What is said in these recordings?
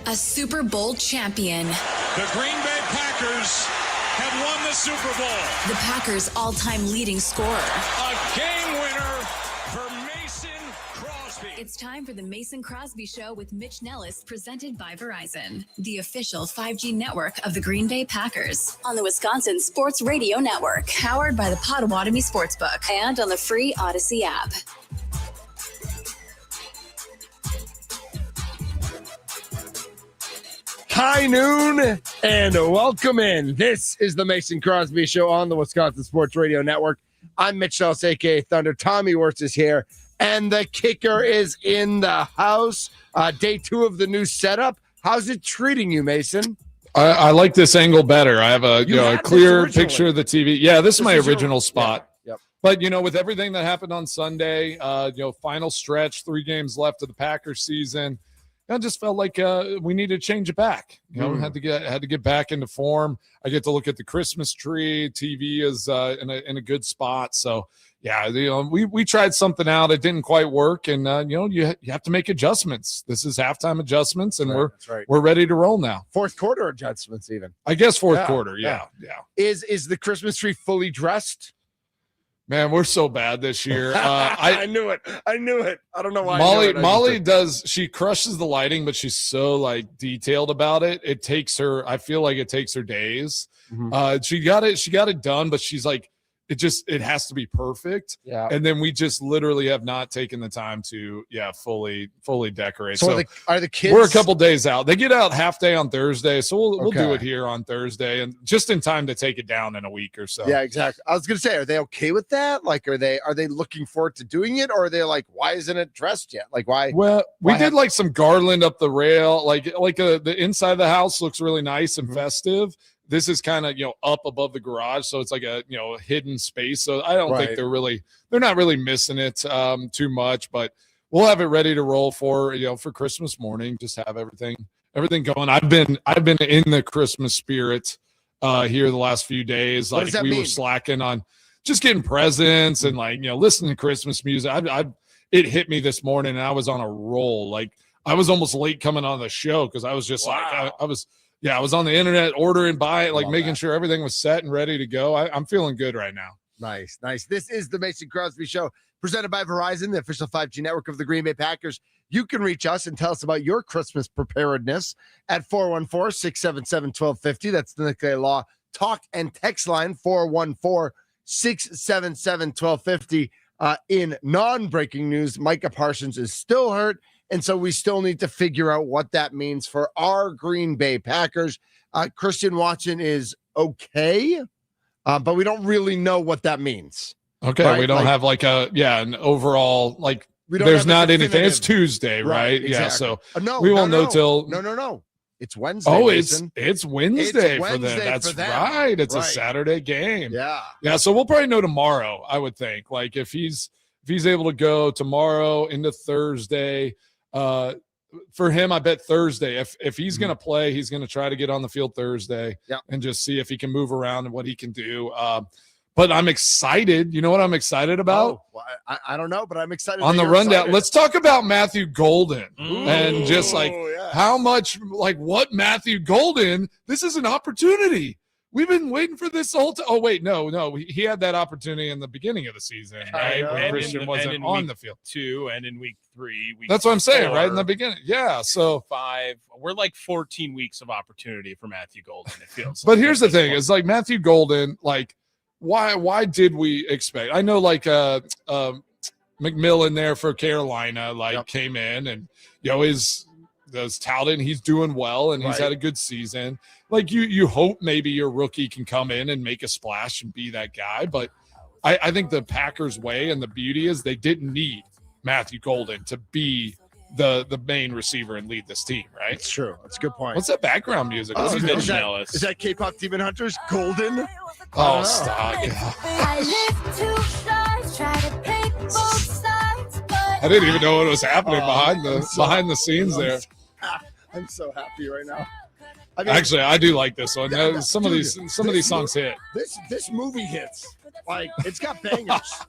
A Super Bowl champion. The Green Bay Packers have won the Super Bowl. The Packers' all-time leading scorer. A game winner for Mason Crosby. It's time for the Mason Crosby Show with Mitch Nellis, presented by Verizon, the official 5G network of the Green Bay Packers. On the Wisconsin Sports Radio Network, powered by the Potawatomi Sportsbook, and on the free Odyssey app. High noon and welcome in. This is the Mason Crosby Show on the Wisconsin Sports Radio Network. I'm Mitch Nellis, a.k.a. Thunder. Tommy Wirtz is here, and the kicker is in the house. Day 2 of the new setup. How's it treating you, Mason? I like this angle better. I have a clear picture of the TV. Yeah, this is my original spot. Yeah. Yep. But, with everything that happened on Sunday, final stretch, 3 games left of the Packers season, I just felt like we needed to change it back. Had to get back into form. I get to look at the Christmas tree. TV is in a good spot. So yeah, we tried something out. It didn't quite work, and you have to make adjustments. This is halftime adjustments, and we're ready to roll now. Fourth quarter adjustments, even. I guess fourth quarter. Yeah. Is the Christmas tree fully dressed? Man, we're so bad this year. I knew it. I don't know why. Molly she crushes the lighting, but she's so detailed about it. I feel like it takes her days. Mm-hmm. She got it done, but she's like, it has to be perfect. Yeah. And then we just literally have not taken the time to fully decorate. So are the kids? We're a couple days out. They get out half day on Thursday, so we'll do it here on Thursday, and just in time to take it down in a week or so. Yeah, exactly. I was gonna say, are they okay with that? Like, are they looking forward to doing it, or are they like, why isn't it dressed yet? Like, why? Well, we did some garland up the rail, the inside of the house looks really nice and festive. This is kind of, up above the garage. So it's like a, hidden space. So I don't think they're not really missing it too much, but we'll have it ready to roll for Christmas morning. Just have everything going. I've been in the Christmas spirit here the last few days. Were slacking on just getting presents and listening to Christmas music. It hit me this morning and I was on a roll. I was almost late coming on the show because I was just I was on the internet ordering, buying, making sure everything was set and ready to go. I'm feeling good right now. Nice. This is the Mason Crosby Show, presented by Verizon, the official 5G network of the Green Bay Packers. You can reach us and tell us about your Christmas preparedness at 414-677-1250. That's the Nicolay Law talk and text line, 414-677-1250. In non-breaking news, Micah Parsons is still hurt, and so we still need to figure out what that means for our Green Bay Packers. Christian Watson is okay, but we don't really know what that means. Okay, right? We don't have an overall there's not anything. It's Tuesday, right? Exactly. Yeah, so we won't know till no. It's Wednesday. Oh, Mason. it's Wednesday for them. That's right. It's a Saturday game. Yeah. So we'll probably know tomorrow, I would think. If he's able to go tomorrow into Thursday. For him, I bet Thursday. If he's going to play, he's going to try to get on the field Thursday and just see if he can move around and what he can do. But I'm excited. You know what I'm excited about? I don't know, but I'm excited. On the rundown, excited. Let's talk about Matthew Golden and just how much, what Matthew Golden, this is an opportunity. We've been waiting for this whole time. Oh, wait, no. He had that opportunity in the beginning of the season, right? When Christian wasn't on the field. 2 and in week 3. That's what I'm saying, right? In the beginning. Yeah, so 5. We're 14 weeks of opportunity for Matthew Golden, it feels But here's the thing. It's Matthew Golden, why did we expect? I know McMillan there for Carolina came in and is touted and he's doing well and he's had a good season. You hope maybe your rookie can come in and make a splash and be that guy, but I think the Packers way and the beauty is they didn't need Matthew Golden to be the main receiver and lead this team, right? It's true. That's a good point. What's that background music? Is that K-pop Demon Hunters? Golden? Oh, stop. I didn't even know what was happening behind the scenes there. I'm so happy right now. Actually, I do like this one. Some of these songs hit. This movie hits. It's got bangers.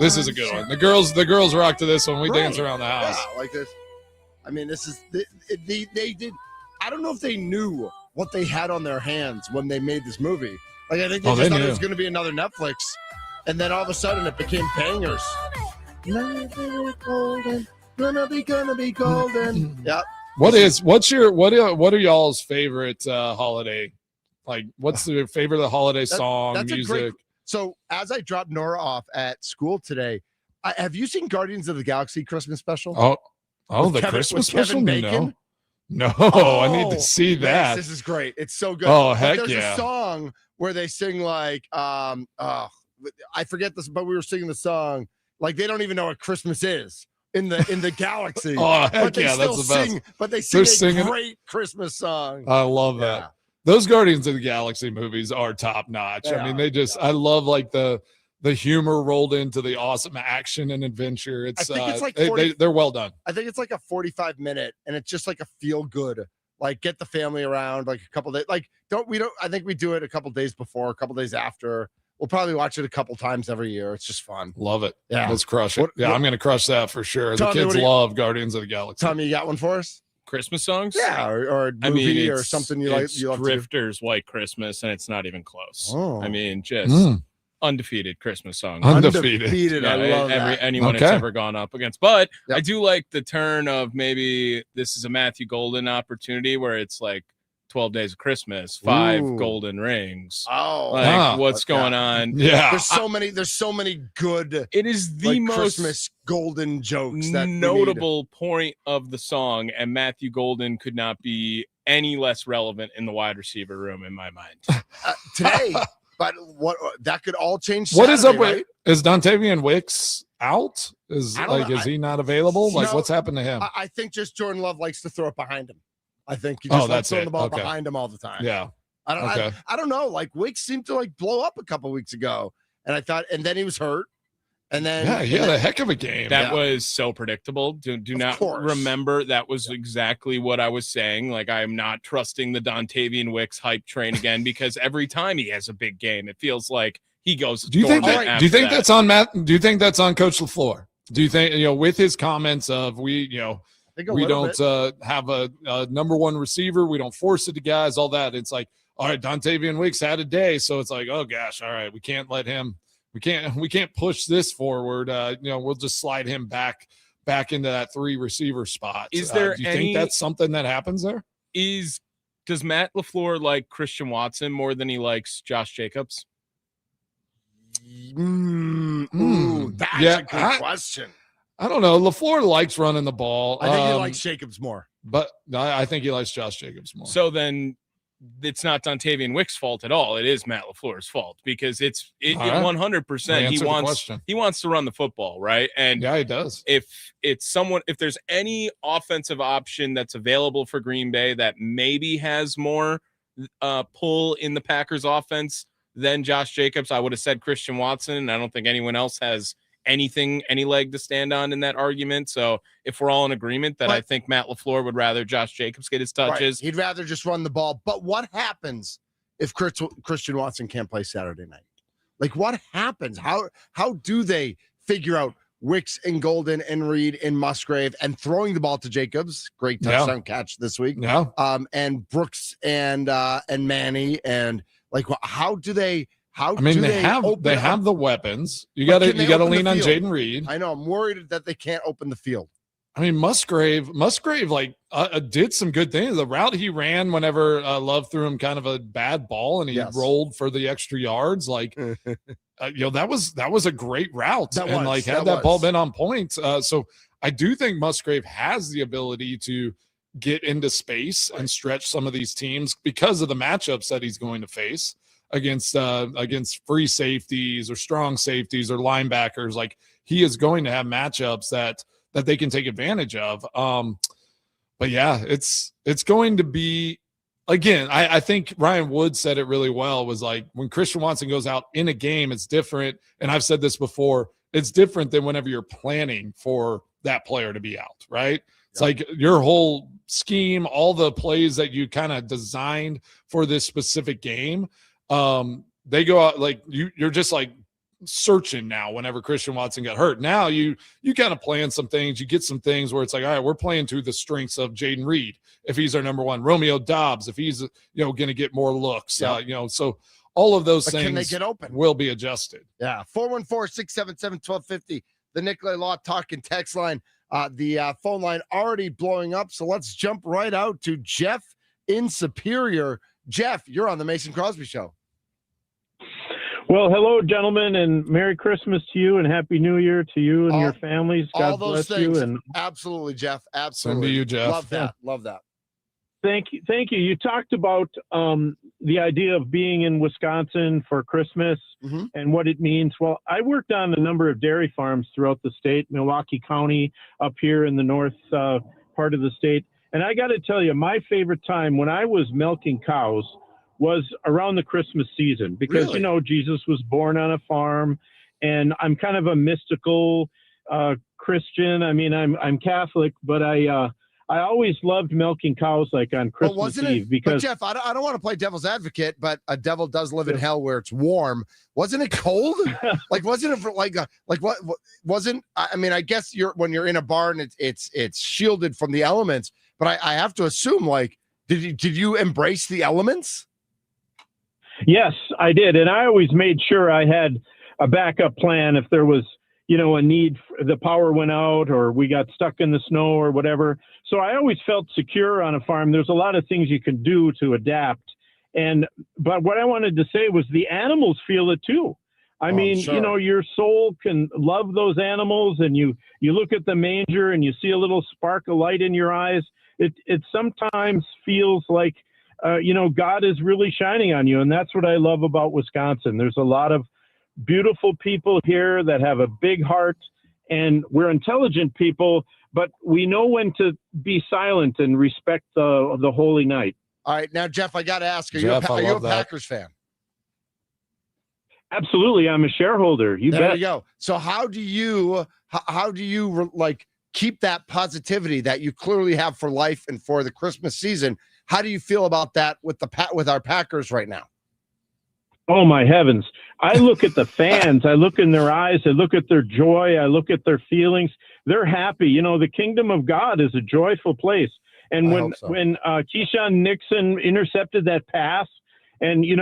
This is a good one. The girls rock to this one. We dance around the house. Yeah, like this. I mean, this is they did. I don't know if they knew what they had on their hands when they made this movie. Like, I think they just thought it was going to be another Netflix, and then all of a sudden it became bangers. Gonna be golden. Yep. What are y'all's favorite holiday? Like, what's the favorite of the holiday song, music? So as I dropped Nora off at school today, have you seen Guardians of the Galaxy Christmas special? Oh, the Christmas special? No, I need to see that. This is great. It's so good. Oh, heck there's yeah. a song where they sing like, I forget this, but we were singing the song like they don't even know what Christmas is in the galaxy. Oh, heck yeah, that's the best. But they sing a great Christmas song. I love that. Yeah. Those Guardians of the Galaxy movies are top notch. I mean, I love like the humor rolled into the awesome action and adventure. I think it's like they're well done. I think it's like a 45-minute, and it's just like a feel good. Like, get the family around like a couple days. Like, I think we do it a couple days before, a couple days after. We'll probably watch it a couple times every year. It's just fun. Love it. Yeah, let's crush it. I'm gonna crush that for sure. The kids love Guardians of the Galaxy. Tommy, you got one for us? Christmas songs? Yeah, or a movie or something you like. You love Drifters, White Christmas, and it's not even close. Oh. I mean, just undefeated Christmas song. Undefeated. Yeah, I love that. Anyone it's ever gone up against. But I do like the turn of maybe this is a Matthew Golden opportunity where it's like 12 Days of Christmas, 5 golden rings. Oh, what's going on? Yeah, there's so many good. It is the most Christmas golden jokes. That notable point of the song, and Matthew Golden could not be any less relevant in the wide receiver room in my mind today. But what that could all change. What is up right? with is Dontavian Wicks out? Is he not available? Like, what's happened to him? I think just Jordan Love likes to throw it behind him. I think he just likes throwing the ball behind him all the time. Yeah. I don't know. Like, Wicks seemed to like blow up a couple weeks ago, and I thought, and then he was hurt, and then he had a heck of a game. That was so predictable. Do not remember that was exactly what I was saying. Like, I am not trusting the Dontavian Wicks hype train again because every time he has a big game, it feels like he goes. Do you think that's on Matt? Do you think that's on Coach LaFleur? Do you think with his comments of we don't have a number one receiver. We don't force it to guys, all that. It's like, all right, Dontavian Wicks had a day. So it's like, oh gosh, all right, we can't let him, we can't push this forward. We'll just slide him back into that 3 receiver spot. Is there do you think that's something that happens there? Does Matt LaFleur like Christian Watson more than he likes Josh Jacobs? That's a good question. I don't know. LaFleur likes running the ball. I think he likes Jacobs more. But I think he likes Josh Jacobs more. So then it's not Dontavian Wicks' fault at all. It is Matt LaFleur's fault because it's 100%. He wants to run the football, right? And yeah, he does. If there's any offensive option that's available for Green Bay that maybe has more pull in the Packers offense than Josh Jacobs, I would have said Christian Watson. And I don't think anyone else has any leg to stand on in that argument. So if we're all in agreement that I think Matt LaFleur would rather Josh Jacobs get his touches. Right. He'd rather just run the ball. But what happens if Christian Watson can't play Saturday night? Like, what happens? How do they figure out Wicks and Golden and Reed and Musgrave and throwing the ball to Jacobs? Great touchdown catch this week. Yeah. And Brooks and Manny, and like, how do they? They have the weapons. You got to lean on Jaden Reed. I know. I'm worried that they can't open the field. I mean, Musgrave did some good things. The route he ran whenever Love threw him kind of a bad ball and he rolled for the extra yards, like that was a great route. Had that ball been on point. So I do think Musgrave has the ability to get into space and stretch some of these teams because of the matchups that he's going to face against free safeties or strong safeties or linebackers. Like, he is going to have matchups that they can take advantage of. But yeah, it's going to be, again, I think Ryan Wood said it really well, was like, when Christian Watson goes out in a game, it's different. And I've said this before, it's different than whenever you're planning for that player to be out, right? It's like your whole scheme, all the plays that you kind of designed for this specific game, they go out like you're just like searching now whenever Christian Watson got hurt. Now you kind of plan some things. You get some things where it's like, all right, we're playing to the strengths of Jaden Reed if he's our number one, Romeo Dobbs if he's going to get more looks. So all of those things can they get open? Will be adjusted. Yeah, 414-677-1250. The Nicolay Law Talk and Text line. The phone line already blowing up. So let's jump right out to Jeff in Superior. Jeff, you're on the Mason Crosby Show. Well, hello, gentlemen, and Merry Christmas to you, and Happy New Year to you and your families. God bless you. And absolutely, Jeff. Absolutely. Same to you, Jeff. Love that. Love that. Thank you. Thank you. You talked about the idea of being in Wisconsin for Christmas and what it means. Well, I worked on a number of dairy farms throughout the state, Milwaukee County, up here in the north part of the state. And I got to tell you, my favorite time when I was milking cows was around the Christmas season because, Jesus was born on a farm, and I'm kind of a mystical Christian. I mean, I'm Catholic, but I always loved milking cows like on Christmas Eve because Jeff, I don't want to play devil's advocate, but a devil does live in hell where it's warm. Wasn't it cold? Wasn't it what wasn't? I mean, I guess when you're in a barn, it's shielded from the elements, but I have to assume did you embrace the elements? Yes, I did. And I always made sure I had a backup plan if there was, a need, the power went out or we got stuck in the snow or whatever. So I always felt secure on a farm. There's a lot of things you can do to adapt. But what I wanted to say was the animals feel it too. I mean, sure. Your soul can love those animals, and you look at the manger and you see a little spark of light in your eyes. It sometimes feels like, God is really shining on you. And that's what I love about Wisconsin. There's a lot of beautiful people here that have a big heart, and we're intelligent people, but we know when to be silent and respect the holy night. All right. Now, Jeff, I got to ask, are you a Packers fan? Absolutely. I'm a shareholder. You bet. There you go. So how do you keep that positivity that you clearly have for life and for the Christmas season? How do you feel about that with our Packers right now? Oh, my heavens. I look at the fans. I look in their eyes. I look at their joy. I look at their feelings. They're happy. The kingdom of God is a joyful place. And when Keyshawn Nixon intercepted that pass and, we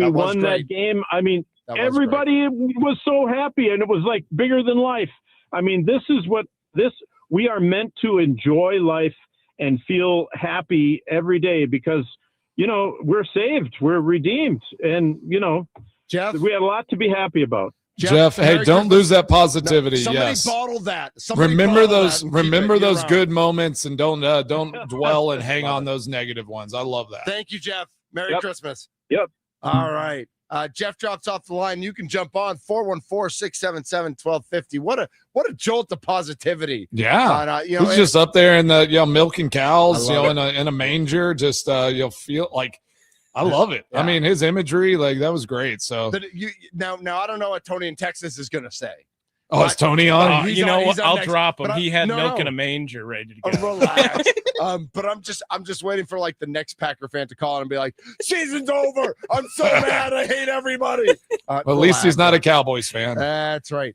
won that game, I mean, everybody was so happy, and it was like bigger than life. I mean, we are meant to enjoy life and feel happy every day because, we're saved, we're redeemed, and, Jeff, we have a lot to be be about. Jeff, hey, don't lose that positivity. Somebody bottle that. Remember those good moments, and don't dwell and hang on those negative ones. I love that. Thank you, Jeff. Merry Christmas. Yep. All right. Jeff drops off the line. You can jump on 414-677-1250. What a jolt of positivity. Yeah. He's just up there in the milking cows, in a manger. Just you'll feel like I love it. Yeah. I mean, his imagery, that was great. So now I don't know what Tony in Texas is going to say. Oh, is Tony on? I'll drop him. He had milk in a manger ready to go. Relax. But I'm just waiting for the next Packer fan to call and be like, season's over. I'm so mad. I hate everybody. Well, at least he's not a Cowboys fan. That's right.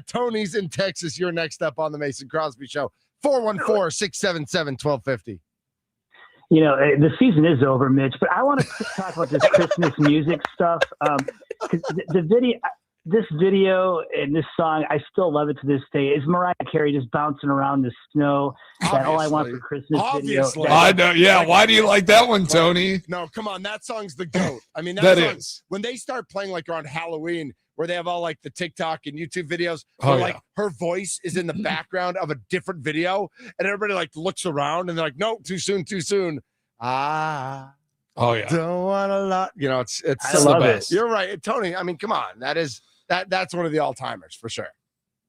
Tony's in Texas. You're next up on the Mason Crosby Show. 414-677-1250. The season is over, Mitch, but I want to talk about this Christmas music stuff. 'Cause this video and this song, I still love it to this day. Is Mariah Carey just bouncing around the snow? That All I Want for Christmas video. I know. Yeah. Why do you like that one, Tony? No, come on. That song's the GOAT. I mean, that is. When they start playing around Halloween, where they have all the TikTok and YouTube videos, where her voice is in the background of a different video, and everybody looks around and they're like, no, too soon. Oh yeah. Don't want a lot. It's I love it. You're right, Tony. I mean, come on. That's one of the all-timers for sure.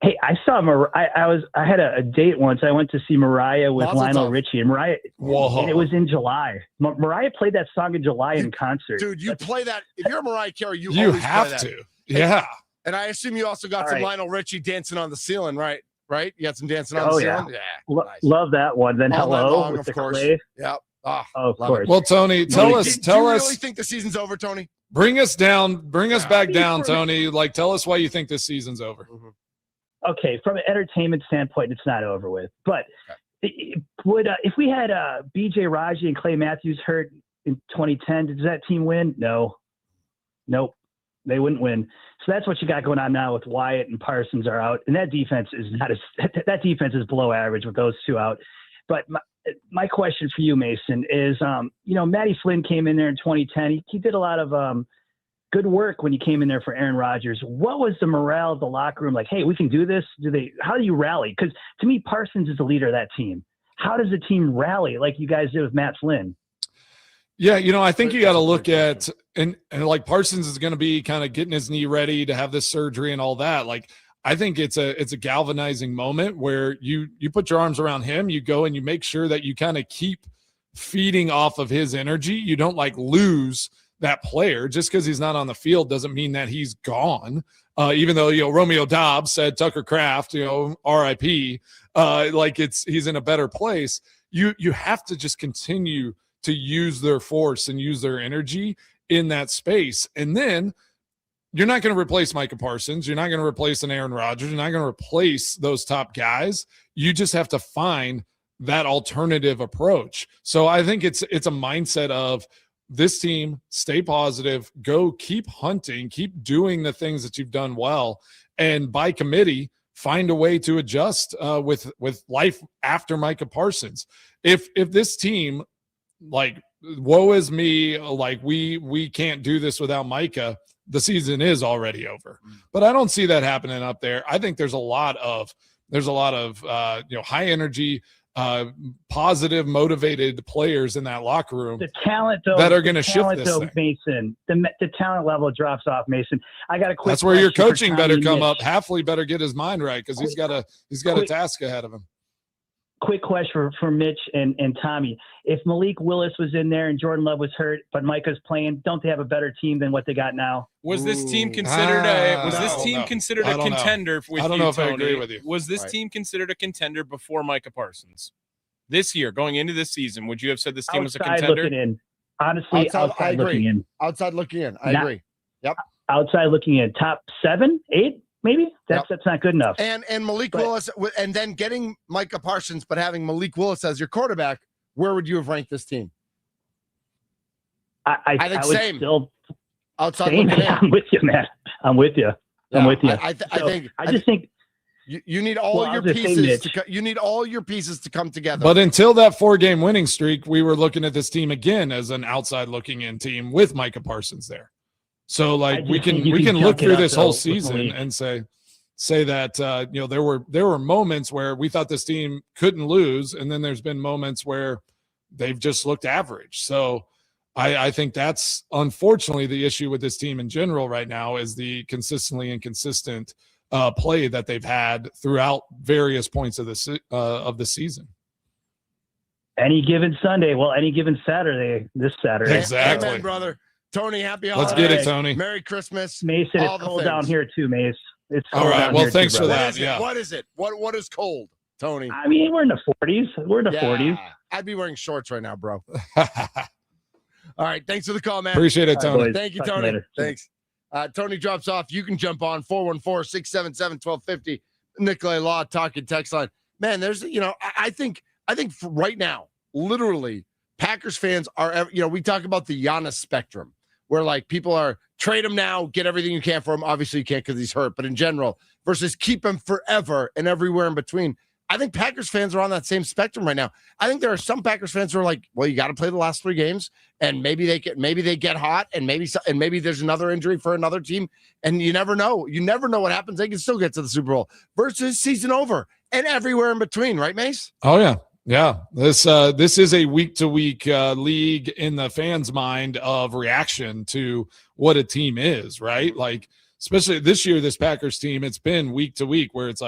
Hey, I saw I had a date once. I went to see Mariah with Lionel Richie, and Mariah. Whoa. And it was in July. Mariah played that song in July in concert. Dude, you play that if you're Mariah Carey. You have to. Yeah. And I assume you also got some Lionel Richie dancing on the ceiling, right? Right? You got some dancing on the ceiling. Yeah. Love that one. Then All Hello long, with of the course. clay. Yep. Of course. Well, Tony, tell us. Do you really think the season's over, Tony? Bring us back down, Tony. Like, tell us why you think this season's over. Okay, from an entertainment standpoint, it's not over with. But would if we had B.J. Raji and Clay Matthews hurt in 2010, does that team win? No. Nope. They wouldn't win. So that's what you got going on now with Wyatt and Parsons are out, and that defense is that defense is below average with those two out. But my question for you, Mason, is Matty Flynn came in there in 2010. He did a lot of good work when he came in there for Aaron Rodgers. What was the morale of the locker room like? Hey, we can do this. How do you rally? Because to me, Parsons is the leader of that team. How does the team rally like you guys did with Matt Flynn? Yeah, I think you got to look at and like Parsons is going to be kind of getting his knee ready to have this surgery and all that. Like, I think it's a galvanizing moment where you put your arms around him, you go and you make sure that you kind of keep feeding off of his energy. You don't lose that player just because he's not on the field doesn't mean that he's gone. Even though Romeo Dobbs said Tucker Kraft, RIP, he's in a better place. You have to just continue to use their force and use their energy in that space. And then you're not going to replace Micah Parsons. You're not going to replace an Aaron Rodgers. You're not going to replace those top guys. You just have to find that alternative approach. So I think it's a mindset of this team, stay positive, go keep hunting, keep doing the things that you've done well. And by committee, find a way to adjust with life after Micah Parsons. If this team, woe is me, we can't do this without Micah, the season is already over. But I don't see that happening up there. I think there's a lot of high energy, positive, motivated players in that locker room. The talent, though, that are going to shift this thing. Mason, the talent level drops off, Mason. I got a quick. That's where your coaching better come Mitch. up. Hafley better get his mind right because he's got a task ahead of him. Quick question for Mitch and Tommy. If Malik Willis was in there and Jordan Love was hurt, but Micah's playing, don't they have a better team than what they got now? Was this team considered considered a contender with you, Tony? I don't know if I agree with you. Was this team considered a contender before Micah Parsons? This year, going into this season, would you have said this team was a contender? Looking in. Honestly, outside looking in. Outside looking in. I agree. Yep. Outside looking in. Top 7, 8? Maybe that's not good enough. And Malik Willis, and then getting Micah Parsons, but having Malik Willis as your quarterback, where would you have ranked this team? I think same. Still outside same. looking in. I'm with you, man. I'm with you. I think you need all your pieces. You need all your pieces to come together. But until that 4-game winning streak, we were looking at this team again as an outside looking in team with Micah Parsons there. So we can look through this whole season and say that there were moments where we thought this team couldn't lose, and then there's been moments where they've just looked average. So I think that's unfortunately the issue with this team in general right now is the consistently inconsistent play that they've had throughout various points of the season. Any given Sunday, any given Saturday, this Saturday. Exactly. Amen, brother. Tony, happy holidays. Let's get it, Tony. Merry Christmas. Mason, it's cold down here too, Mace. It's cold. All right. Well, thanks for that. What is it? What is cold, Tony? I mean, we're in the 40s. We're in the 40s. I'd be wearing shorts right now, bro. All right. Thanks for the call, man. Appreciate it, Tony. Right, Thank you, Tony. Thanks. Tony drops off. You can jump on 414-677-1250. Nikolai Law talking text line. Man, there's, I think right now, literally, Packers fans are, we talk about the Giannis spectrum where people are trade him now, get everything you can for him. Obviously you can't because he's hurt, but in general versus keep him forever and everywhere in between. I think Packers fans are on that same spectrum right now. I think there are some Packers fans who are like, well, you got to play the last 3 games and maybe they get hot and maybe there's another injury for another team. And you never know. You never know what happens. They can still get to the Super Bowl versus season over and everywhere in between. Right, Mace? Oh yeah. Yeah, this is a week-to-week league in the fans' mind of reaction to what a team is, right? Especially this year, this Packers team, it's been week-to-week where it's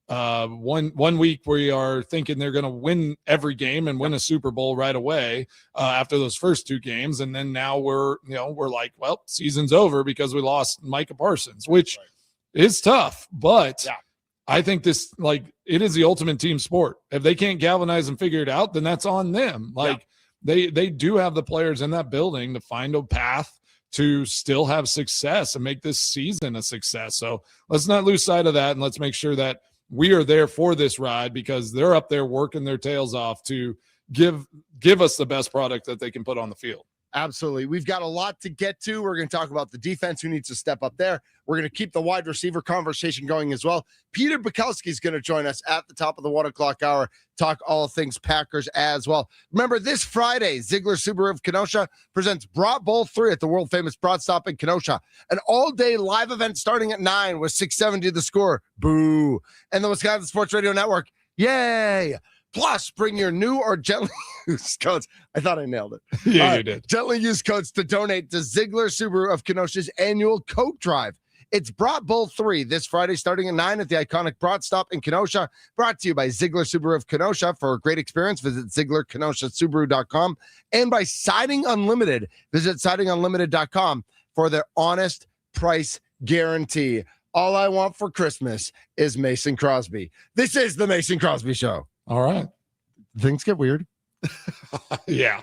one week we are thinking they're going to win every game and win a Super Bowl right away after those first 2 games, and then now we're like, well, season's over because we lost Micah Parsons, which is tough, but. Yeah. I think this, it is the ultimate team sport. If they can't galvanize and figure it out, then that's on them. they do have the players in that building to find a path to still have success and make this season a success. So let's not lose sight of that, and let's make sure that we are there for this ride, because they're up there working their tails off to give us the best product that they can put on the field. Absolutely. We've got a lot to get to. We're going to talk about the defense, who needs to step up there. We're going to keep the wide receiver conversation going as well. Peter Bukowski is going to join us at the top of the 1 o'clock hour, talk all things Packers as well. Remember, this Friday, Ziegler Subaru of Kenosha presents Brat Bowl 3 at the world-famous Brat Stop in Kenosha. An all-day live event starting at 9 with 670 the score. Boo. And the Wisconsin Sports Radio Network. Yay. Plus, bring your new or gently used codes. I thought I nailed it. Yeah, you did. Gently used codes to donate to Ziegler Subaru of Kenosha's annual Coke Drive. It's Brat Bowl 3 this Friday starting at 9 at the iconic Brat Stop in Kenosha. Brought to you by Ziegler Subaru of Kenosha. For a great experience, visit ZieglerKenoshaSubaru.com. And by Siding Unlimited, visit SidingUnlimited.com for their honest price guarantee. All I want for Christmas is Mason Crosby. This is the Mason Crosby Show. All right. Things get weird. Yeah.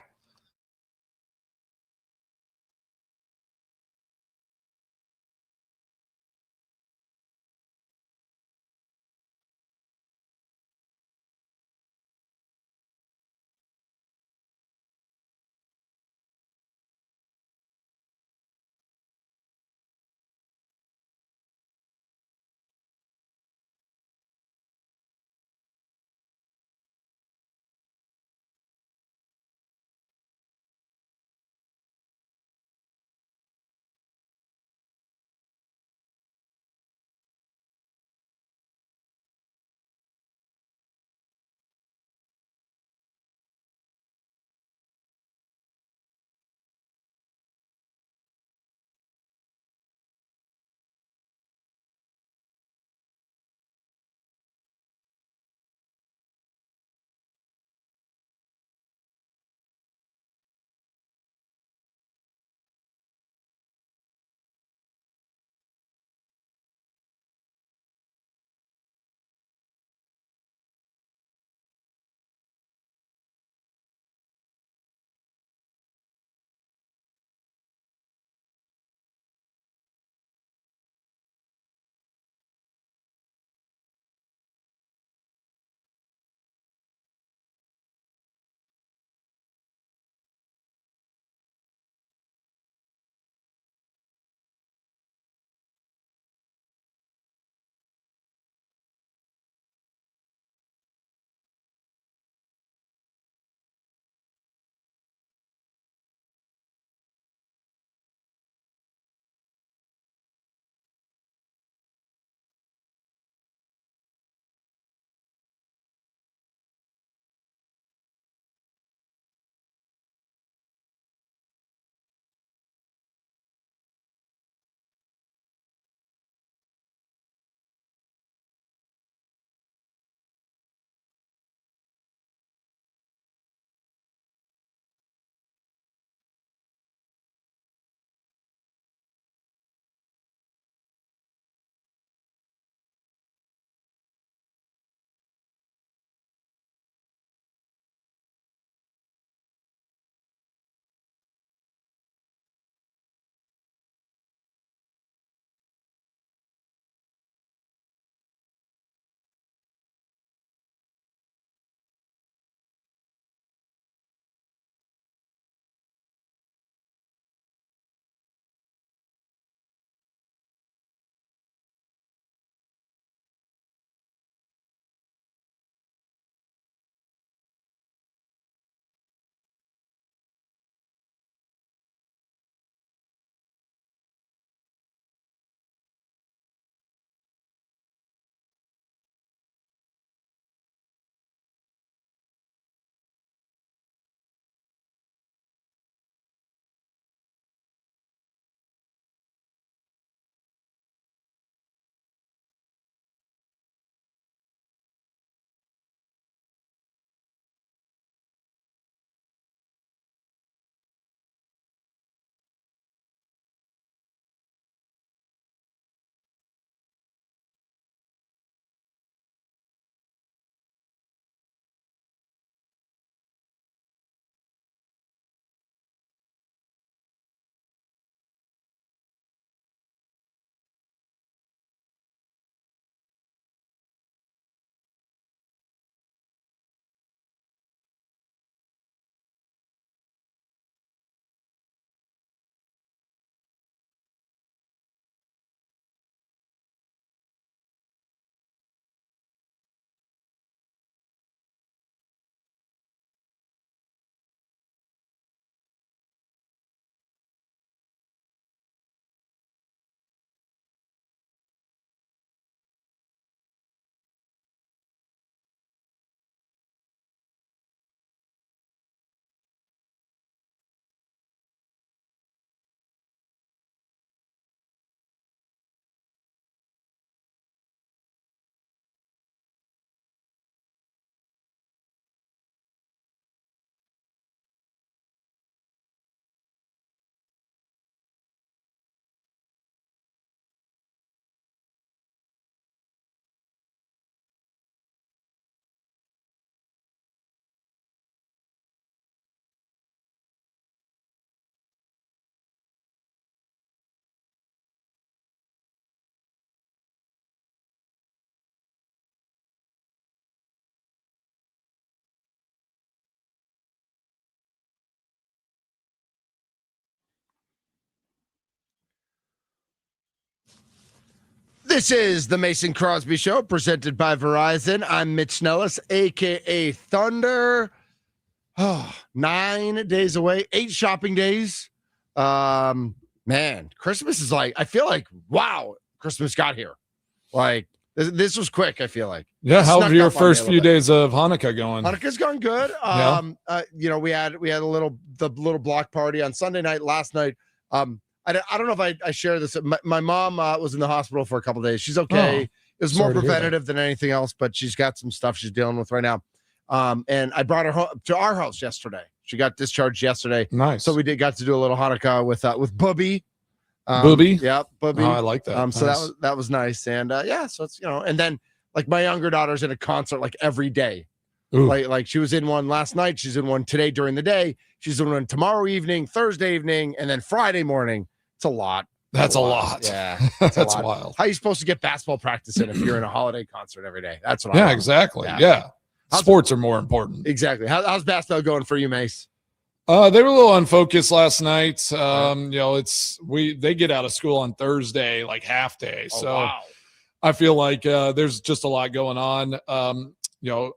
This is the Mason Crosby Show presented by Verizon. I'm Mitch Nellis, a.k.a. Thunder. 9 days away, 8 shopping days. Man, Christmas is like, I feel like, wow, Christmas got here. Like, this was quick, I feel like. Yeah, how have your first few days of Hanukkah going? Hanukkah's gone good. We had the little block party on Sunday night, last night. I don't know if I share this. My mom was in the hospital for a couple of days. She's okay. It was more preventative than anything else, but she's got some stuff she's dealing with right now. And I brought her home to our house yesterday. She got discharged yesterday. Nice. So we got to do a little Hanukkah with Bubby. Booby? Yeah, Bubby. Oh, I like that. So that was nice. And so it's, and then like my younger daughter's in a concert like every day. Ooh. Like she was in one last night. She's in one today during the day. She's in one tomorrow evening, Thursday evening, and then Friday morning. It's a lot. That's a lot. Yeah. That's wild. How are you supposed to get basketball practice in if you're in a holiday concert every day? That's what I want. Exactly. Yeah. Sports are more important. Exactly. How's basketball going for you, Mace? They were a little unfocused last night. They get out of school on Thursday, like half day. Wow. I feel like there's just a lot going on.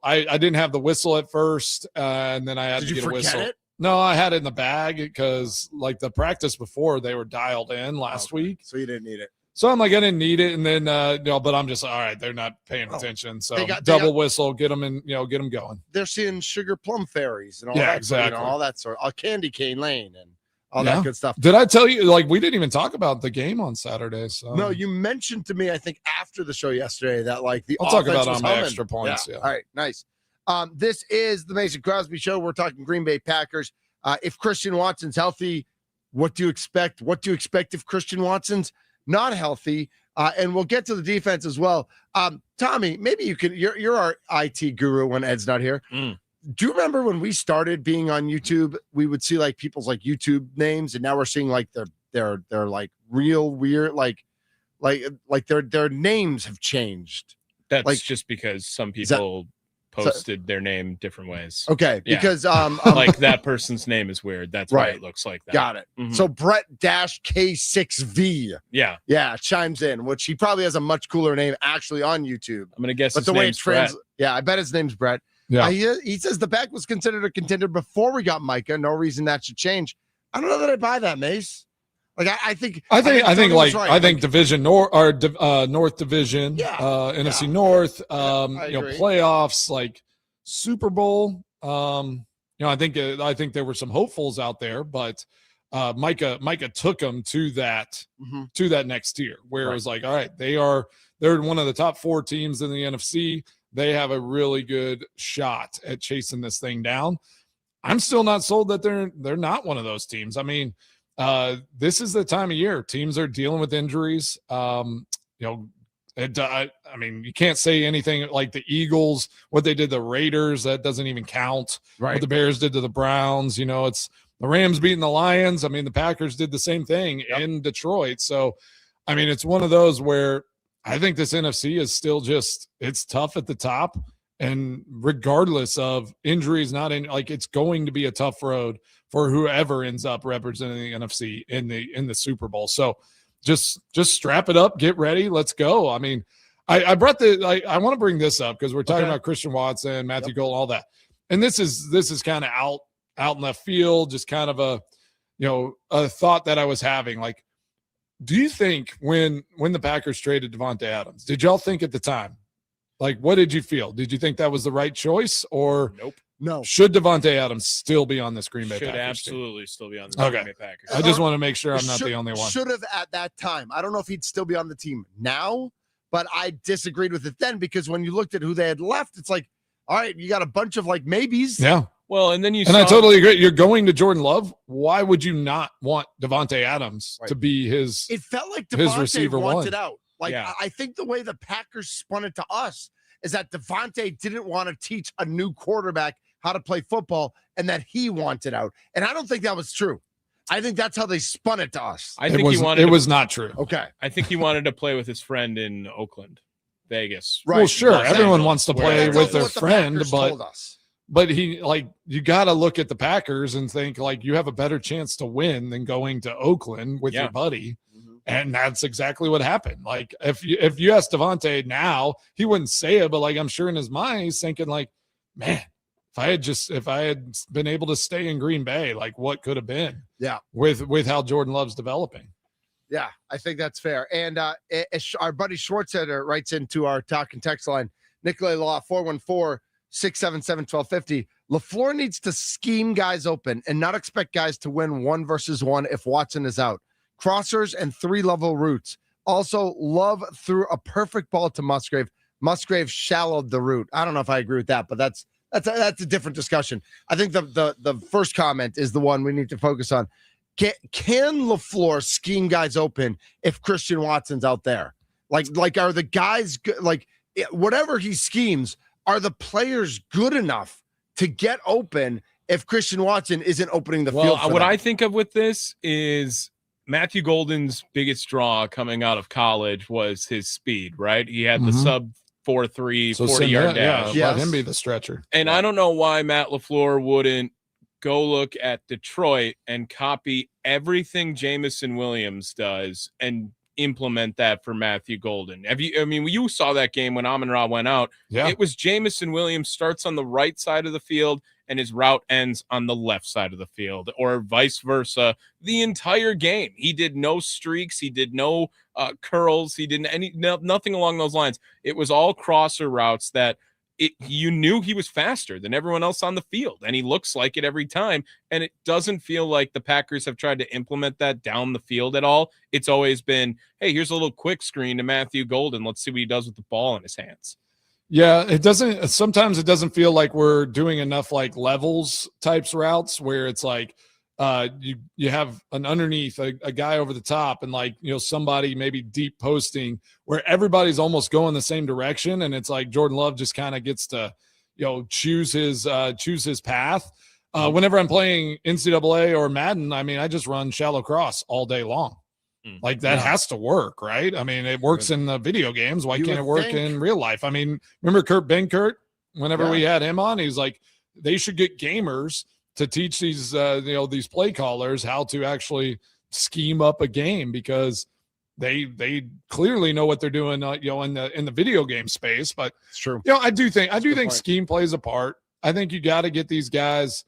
I didn't have the whistle at first, and then I had to get a whistle. It? No, I had it in the bag because like the practice before they were dialed in last week. So you didn't need it. So I'm like, I didn't need it. And then, but I'm just, all right, they're not paying attention. So double whistle, get them in, get them going. They're seeing sugar plum fairies and all that. Exactly. All that sort of candy cane lane and all that good stuff. Did I tell you, like, we didn't even talk about the game on Saturday. So no, you mentioned to me, I think after the show yesterday that like I'll talk about on my extra points. Yeah. All right. Nice. This is the Mason Crosby Show. We're talking Green Bay Packers. If Christian Watson's healthy, what do you expect? What do you expect if Christian Watson's not healthy? And we'll get to the defense as well. Tommy, maybe you can. You're our IT guru when Ed's not here. Do you remember when we started being on YouTube? We would see like people's like YouTube names, and now we're seeing like they're like real weird, like their names have changed. That's like, just because some people posted their name different ways. Okay, because like that person's name is weird. That's why it looks like that. Got it. Mm-hmm. So Brett-K6V. Yeah, chimes in, which he probably has a much cooler name actually on YouTube. I'm gonna guess. But his name's Brett. I bet his name's Brett. Yeah. He says the back was considered a contender before we got Micah. No reason that should change. I don't know that I buy that, Mace. Like I think Division North or North Division, NFC North, playoffs, like Super Bowl. I think there were some hopefuls out there, but Micah took them to that next tier where it was like, all right, they're one of the top 4 teams in the NFC. They have a really good shot at chasing this thing down. I'm still not sold that they're not one of those teams. I mean, this is the time of year teams are dealing with injuries. I mean, you can't say anything like the Eagles, what they did to the Raiders, that doesn't even count. Right. What the Bears did to the Browns, it's the Rams beating the Lions. I mean, the Packers did the same thing in Detroit. So, I mean, it's one of those where I think this NFC is still it's tough at the top. And regardless of injuries, it's going to be a tough road for whoever ends up representing the NFC in the Super Bowl. So just strap it up, get ready, let's go. I mean, I want to bring this up because we're talking about Christian Watson, Matthew Golden, all that. And this is kind of out in left field, just kind of a thought that I was having. Like, do you think when the Packers traded Davante Adams, did y'all think at the time, like, what did you feel? Did you think that was the right choice, or nope? No. Should Davante Adams still be on this Green Bay Packers? Should absolutely still be on the Green Bay Packers. I just want to make sure I'm not the only one. Should have at that time. I don't know if he'd still be on the team now, but I disagreed with it then because when you looked at who they had left, it's like, all right, you got a bunch of like maybes. Yeah. Well, and then I totally agree. You're going to Jordan Love. Why would you not want Davante Adams to be his? It felt like Davante receiver wanted out. Like I think the way the Packers spun it to us is that Davante didn't want to teach a new quarterback how to play football and that he wanted out. And I don't think that was true. I think that's how they spun it to us. It was not true. Okay. I think he wanted to play with his friend in Oakland, Vegas. Right. Well, sure. Everyone wants to play with their friend, but he you got to look at the Packers and think like you have a better chance to win than going to Oakland with your buddy. And that's exactly what happened. Like if you ask Devontae now, he wouldn't say it, but like I'm sure in his mind he's thinking like, man, if I had been able to stay in Green Bay, like what could have been? Yeah, with how Jordan Love's developing. Yeah, I think that's fair. And our buddy Schwartzetter writes into our talk and text line, Nicolay Law 414-677-1250. LaFleur needs to scheme guys open and not expect guys to win 1-versus-1 if Watson is out. Crossers and 3-level routes. Also, Love threw a perfect ball to Musgrave. Musgrave shallowed the route. I don't know if I agree with that, but that's a different discussion. I think the first comment is the one we need to focus on. Can LaFleur scheme guys open if Christian Watson's out there? Like are the guys like whatever he schemes, are the players good enough to get open if Christian Watson isn't opening the field? What I think of with this is Matthew Golden's biggest draw coming out of college was his speed, right? He had the sub 4.3 40-yard dash. Let him be the stretcher. And I don't know why Matt LaFleur wouldn't go look at Detroit and copy everything Jameson Williams does and implement that for Matthew Golden. You saw that game when Amon-Ra went out. Yeah. It was Jameson Williams starts on the right side of the field and his route ends on the left side of the field, or vice versa, the entire game. He did no streaks. He did no curls. He didn't nothing along those lines. It was all crosser routes that you knew he was faster than everyone else on the field, and he looks like it every time. And it doesn't feel like the Packers have tried to implement that down the field at all. It's always been, hey, here's a little quick screen to Matthew Golden. Let's see what he does with the ball in his hands. Yeah, sometimes it doesn't feel like we're doing enough like levels types routes where it's like you have an underneath a guy over the top and like, somebody maybe deep posting where everybody's almost going the same direction. And it's like Jordan Love just kind of gets to, choose his path. Whenever I'm playing NCAA or Madden, I just run shallow cross all day long. Like that has to work, right? It works in the video games. Why can't it work in real life? Remember Kurt Benkert? Whenever we had him on, he's like, they should get gamers to teach these, these play callers how to actually scheme up a game, because they clearly know what they're doing, in the video game space. But it's true. I do think scheme plays a part. I think you got to get these guys.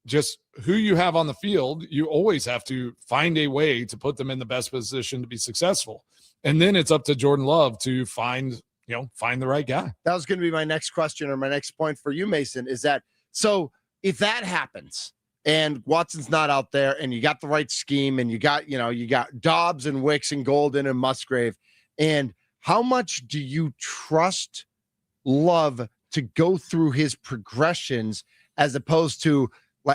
Just who you have on the field, you always have to find a way to put them in the best position to be successful. And then it's up to Jordan Love to find the right guy. That was going to be my next question, or my next point for you, Mason, is that, so if that happens and Watson's not out there and you got the right scheme and you got Dobbs and Wicks and Golden and Musgrave, and how much do you trust Love to go through his progressions as opposed to,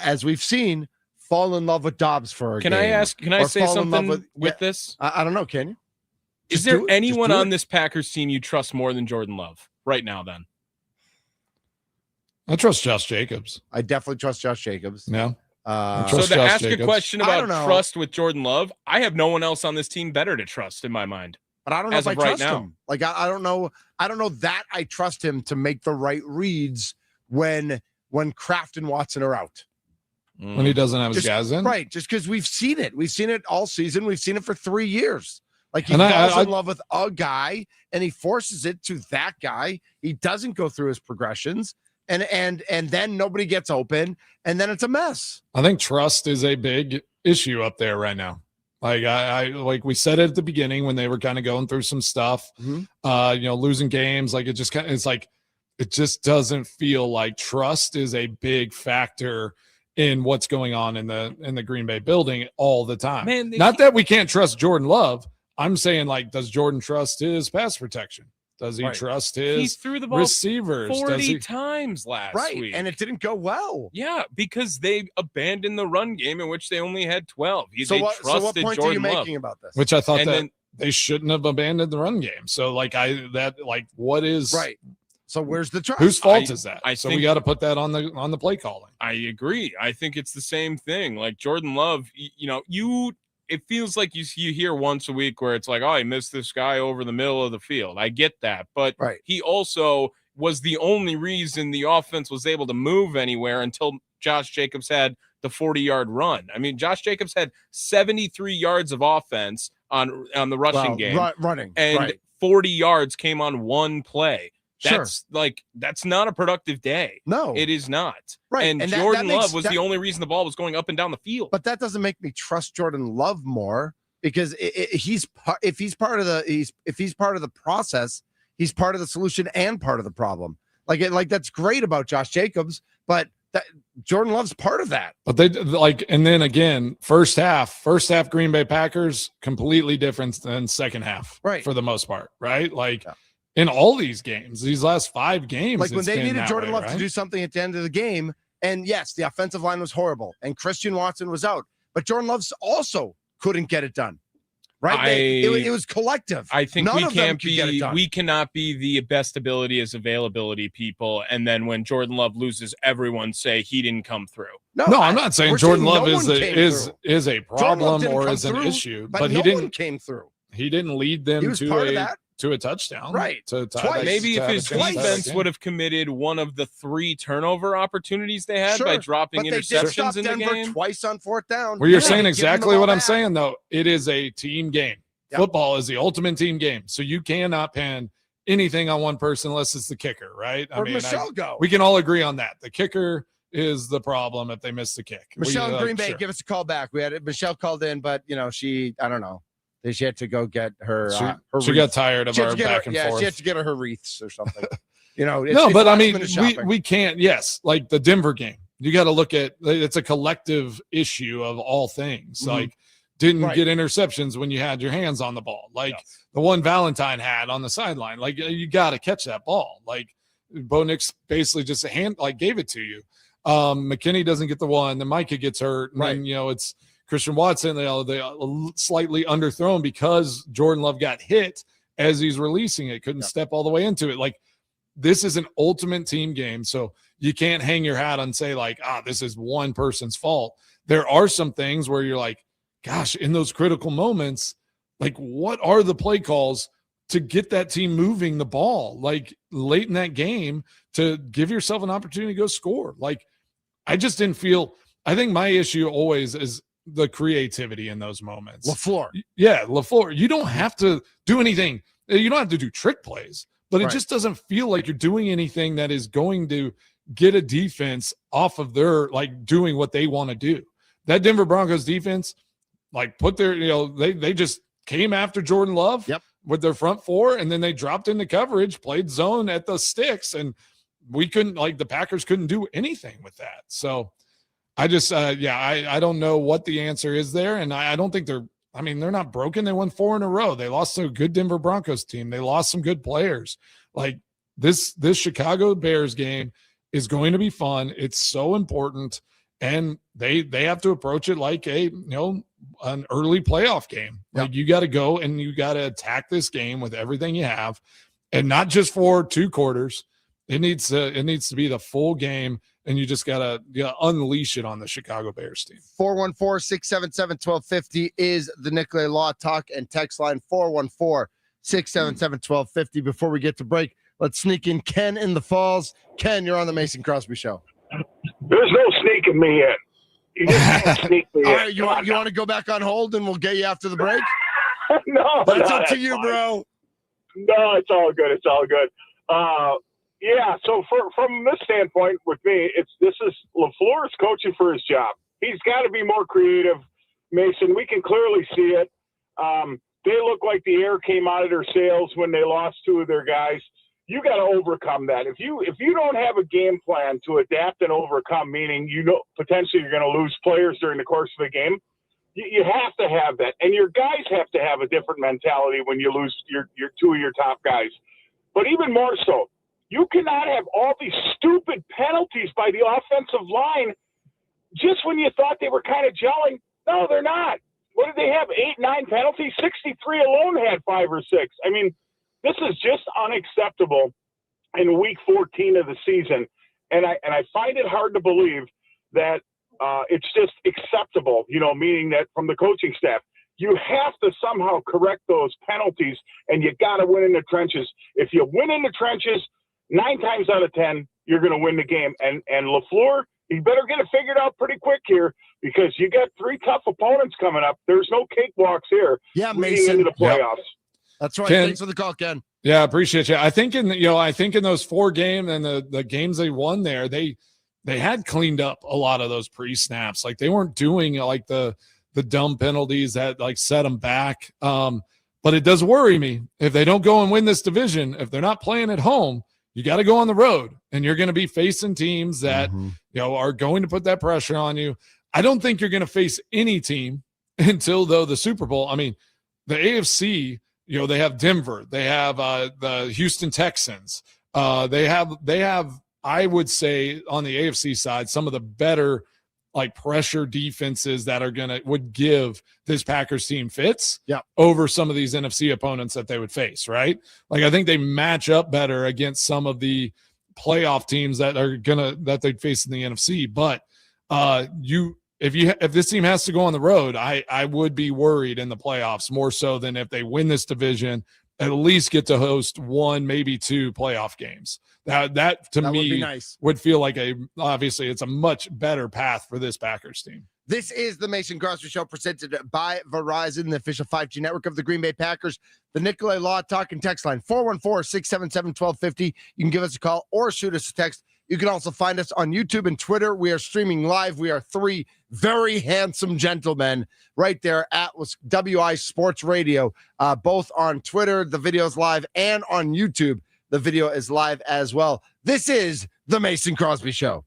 as we've seen, fall in love with Dobbs for a game? Can I say something with this? I don't know. Can you? Is there anyone on this Packers team you trust more than Jordan Love right now then? I trust Josh Jacobs. I definitely trust Josh Jacobs. Yeah. So to ask a question about trust with Jordan Love, I have no one else on this team better to trust in my mind. But I don't know if I trust him. Like I don't know that I trust him to make the right reads when Kraft and Watson are out. When he doesn't have his guys in? Right, just because we've seen it. We've seen it all season. We've seen it for 3 years. Like he falls in love with a guy and he forces it to that guy. He doesn't go through his progressions. And then nobody gets open, and then it's a mess. I think trust is a big issue up there right now. Like like we said it at the beginning when they were kind of going through some stuff, losing games. Like it just doesn't feel like trust is a big factor in what's going on in the Green Bay building all the time. Man, not that we can't trust Jordan Love. I'm saying, like, does Jordan trust his pass protection? Does he trust his he threw the ball receivers 40 times last week? And it didn't go well. Yeah, because they abandoned the run game in which they only had 12. So what point are you making about this? Which I thought they shouldn't have abandoned the run game. So what is right? So where's the trust? Whose fault is that? So we got to put that on the play calling. I agree. I think it's the same thing. Like Jordan Love, it feels like you hear once a week where it's like, oh, he missed this guy over the middle of the field. I get that. But he also was the only reason the offense was able to move anywhere until Josh Jacobs had the 40-yard run. I mean, Josh Jacobs had 73 yards of offense on the rushing game, running, and 40 yards came on one play. That's not a productive day. No, it is not. Right. And Jordan Love was the only reason the ball was going up and down the field. But that doesn't make me trust Jordan Love more, because if he's part of the process, he's part of the solution and part of the problem. Like that's great about Josh Jacobs, but Jordan Love's part of that. But and then again, first half Green Bay Packers completely different than second half, right? For the most part, right? In all these games, these last 5 games, like when they needed Jordan Love to do something at the end of the game, and yes, the offensive line was horrible, and Christian Watson was out, but Jordan Love also couldn't get it done. Right? It was collective. I think we cannot be the best ability as availability people, and then when Jordan Love loses, everyone say he didn't come through. No, I'm not saying Jordan Love is a problem or is an issue, but he didn't came through. He didn't lead them to a touchdown, right? Maybe if his defense would have committed one of the 3 turnover opportunities they had by dropping interceptions in the game twice on 4th down. Well, you're saying exactly what I'm saying, though. It is a team game. Yep. Football is the ultimate team game, so you cannot pin anything on one person unless it's the kicker, right? We can all agree on that. The kicker is the problem if they miss the kick. Michelle in Green Bay, give us a call back. Michelle called in, but I don't know. She had to go get her. She got tired of our back and forth. She had to get her wreaths or something. But I mean, we can't. Yes, like the Denver game, you got to look at. It's a collective issue of all things. Mm-hmm. Like, didn't get interceptions when you had your hands on the ball. Like the one Valentine had on the sideline. Like you got to catch that ball. Like Bo Nix basically just gave it to you. McKinney doesn't get the one. Then Micah gets hurt. And then it's Christian Watson, they slightly underthrown because Jordan Love got hit as he's releasing it, couldn't step all the way into it. Like, this is an ultimate team game, so you can't hang your hat on say this is one person's fault. There are some things where you're like, gosh, in those critical moments, like what are the play calls to get that team moving the ball like late in that game to give yourself an opportunity to go score? Like, I just didn't feel. I think my issue always is the creativity in those moments. LaFleur. You don't have to do anything. You don't have to do trick plays, but it just doesn't feel like you're doing anything that is going to get a defense off of their doing what they want to do. That Denver Broncos defense, put their, they just came after Jordan Love with their front 4, and then they dropped into coverage, played zone at the sticks, and we couldn't, the Packers couldn't do anything with that. So I just, I don't know what the answer is there. And I don't think they're not broken. They won 4 in a row. They lost to a good Denver Broncos team. They lost some good players. Like this Chicago Bears game is going to be fun. It's so important. And they have to approach it like an early playoff game. Like you got to go and you got to attack this game with everything you have, and not just for 2 quarters. It needs to be the full game, and you just got to unleash it on the Chicago Bears team. 414-677-1250 is the Nicolay Law Talk and text line, 414-677-1250. Before we get to break, let's sneak in Ken in the Falls. Ken, you're on the Mason Crosby Show. There's no sneaking me in. You just can't sneak me in. All right, you want to go back on hold, and we'll get you after the break? No. That's up to you, fine, bro. No, it's all good. It's all good. Yeah, so from this standpoint with me, this is LaFleur's coaching for his job. He's got to be more creative, Mason. We can clearly see it. They look like the air came out of their sails when they lost 2 of their guys. You got to overcome that. If you don't have a game plan to adapt and overcome, meaning potentially you're going to lose players during the course of the game, you have to have that. And your guys have to have a different mentality when you lose your 2 of your top guys. But even more so, you cannot have all these stupid penalties by the offensive line just when you thought they were kind of gelling. No, they're not. What did they have? 8, 9 penalties? 63 alone had 5 or 6. I mean, this is just unacceptable in week 14 of the season. And I find it hard to believe that it's just acceptable, meaning that from the coaching staff, you have to somehow correct those penalties, and you got to win in the trenches. If you win in the trenches, 9 times out of 10, you're going to win the game. And LaFleur You better get it figured out pretty quick here because you got 3 tough opponents coming up. There's no cakewalks here. Yeah, leading Mason. into the playoffs. That's right. Ken, thanks for the call, Ken. Yeah, appreciate you. I think in those 4 games and the games they won there, they had cleaned up a lot of those pre-snaps. Like they weren't doing like the dumb penalties that like set them back. But it does worry me if they don't go and win this division. If they're not playing at home, you got to go on the road, and you're going to be facing teams that are going to put that pressure on you. I don't think you're going to face any team until the Super Bowl. I mean, the AFC. They have Denver. They have the Houston Texans. They have, I would say, on the AFC side, some of the better like pressure defenses that would give this Packers team fits over some of these NFC opponents that they would face, right? Like I think they match up better against some of the playoff teams that they'd face in the NFC. But if this team has to go on the road, I would be worried in the playoffs more so than if they win this division, at least get to host 1, maybe 2 playoff games. That to me would be nice. Would feel like obviously it's a much better path for this Packers team. This is the Mason Crosby Show presented by Verizon, the official 5G network of the Green Bay Packers. The Nicolay Law Talk and Text line, 414-677-1250. You can give us a call or shoot us a text. You can also find us on YouTube and Twitter. We are streaming live. We are 3 very handsome gentlemen right there at WI Sports Radio, both on Twitter. The video is live, and on YouTube, the video is live as well. This is the Mason Crosby Show.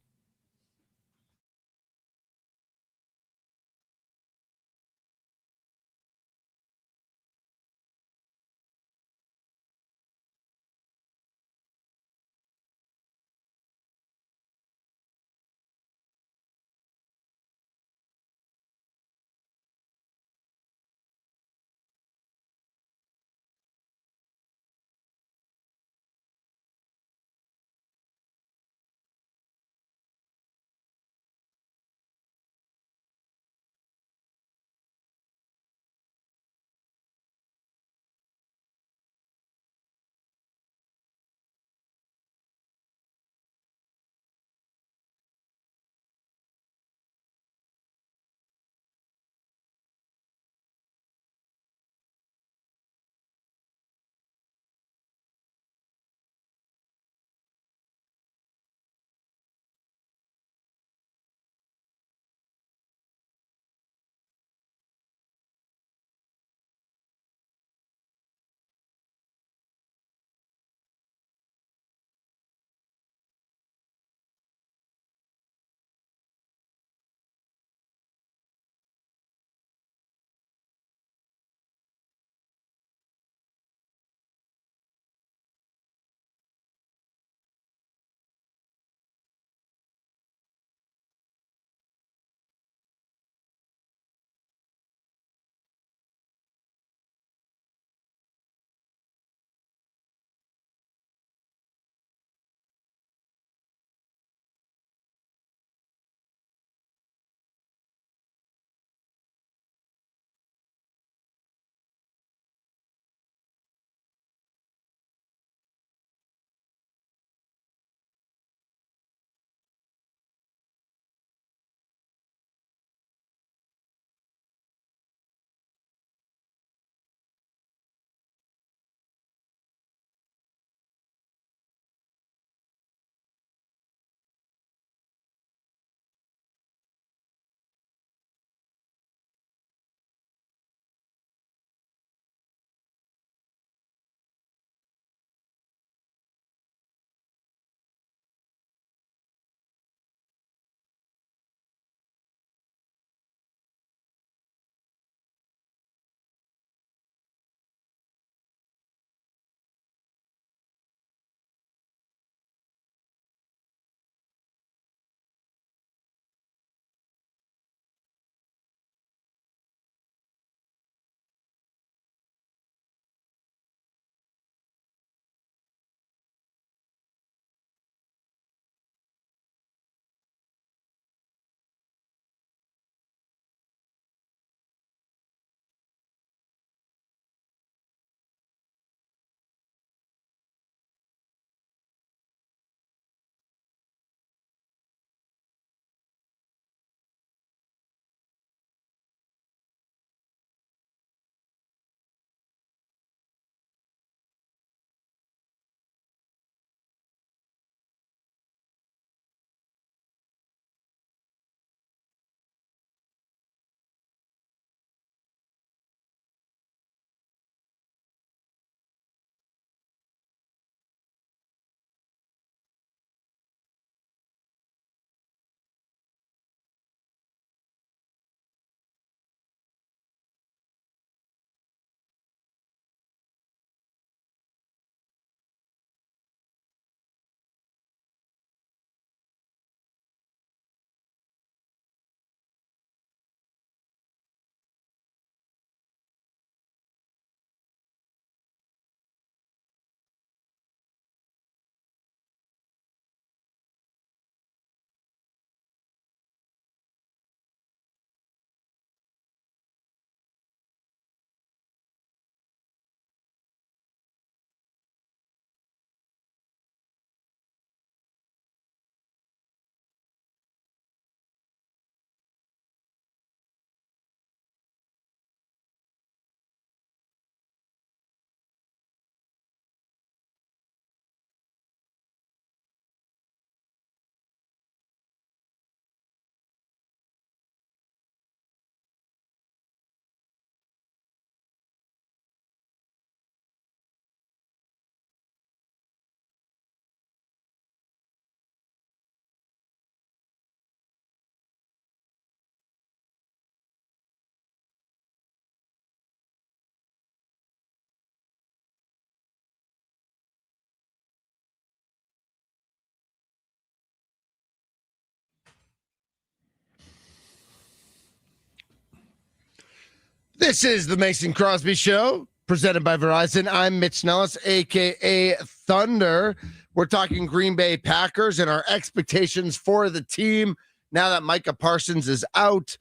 This is the Mason Crosby Show, presented by Verizon. I'm Mitch Nellis, a.k.a. Thunder. We're talking Green Bay Packers and our expectations for the team now that Micah Parsons is out,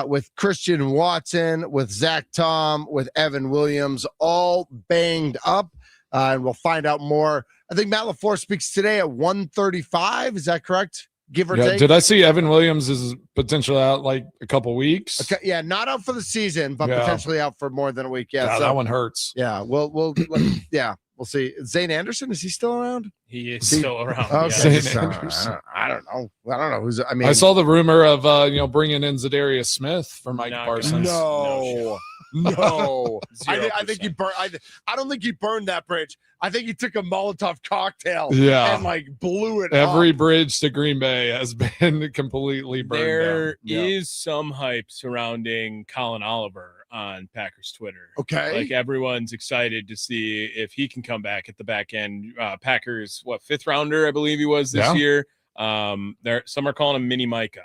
with Christian Watson, with Zach Tom, with Evan Williams, all banged up. And we'll find out more. I think Matt LaFleur speaks today at 1:35. Is that correct? Give or take. Did I see Evan Williams is potentially out like a couple weeks? Okay, yeah, not out for the season, but potentially out for more than a week. Yeah, that one hurts. Yeah, we'll see. Zane Anderson, is he still around? He is still around. Okay. Yeah. I don't know. I saw the rumor of bringing in Zadarius Smith for Mike Parsons. No. I 0%. think he burned. I don't think he burned that bridge. I think he took a Molotov cocktail and like blew it. Every up. bridge to Green Bay has been completely burned There down. is some hype surrounding Colin Oliver on Packers Twitter. Okay. Like everyone's excited to see if he can come back at the back end. Packers, fifth rounder, I believe he was this year. Some are calling him Mini Micah.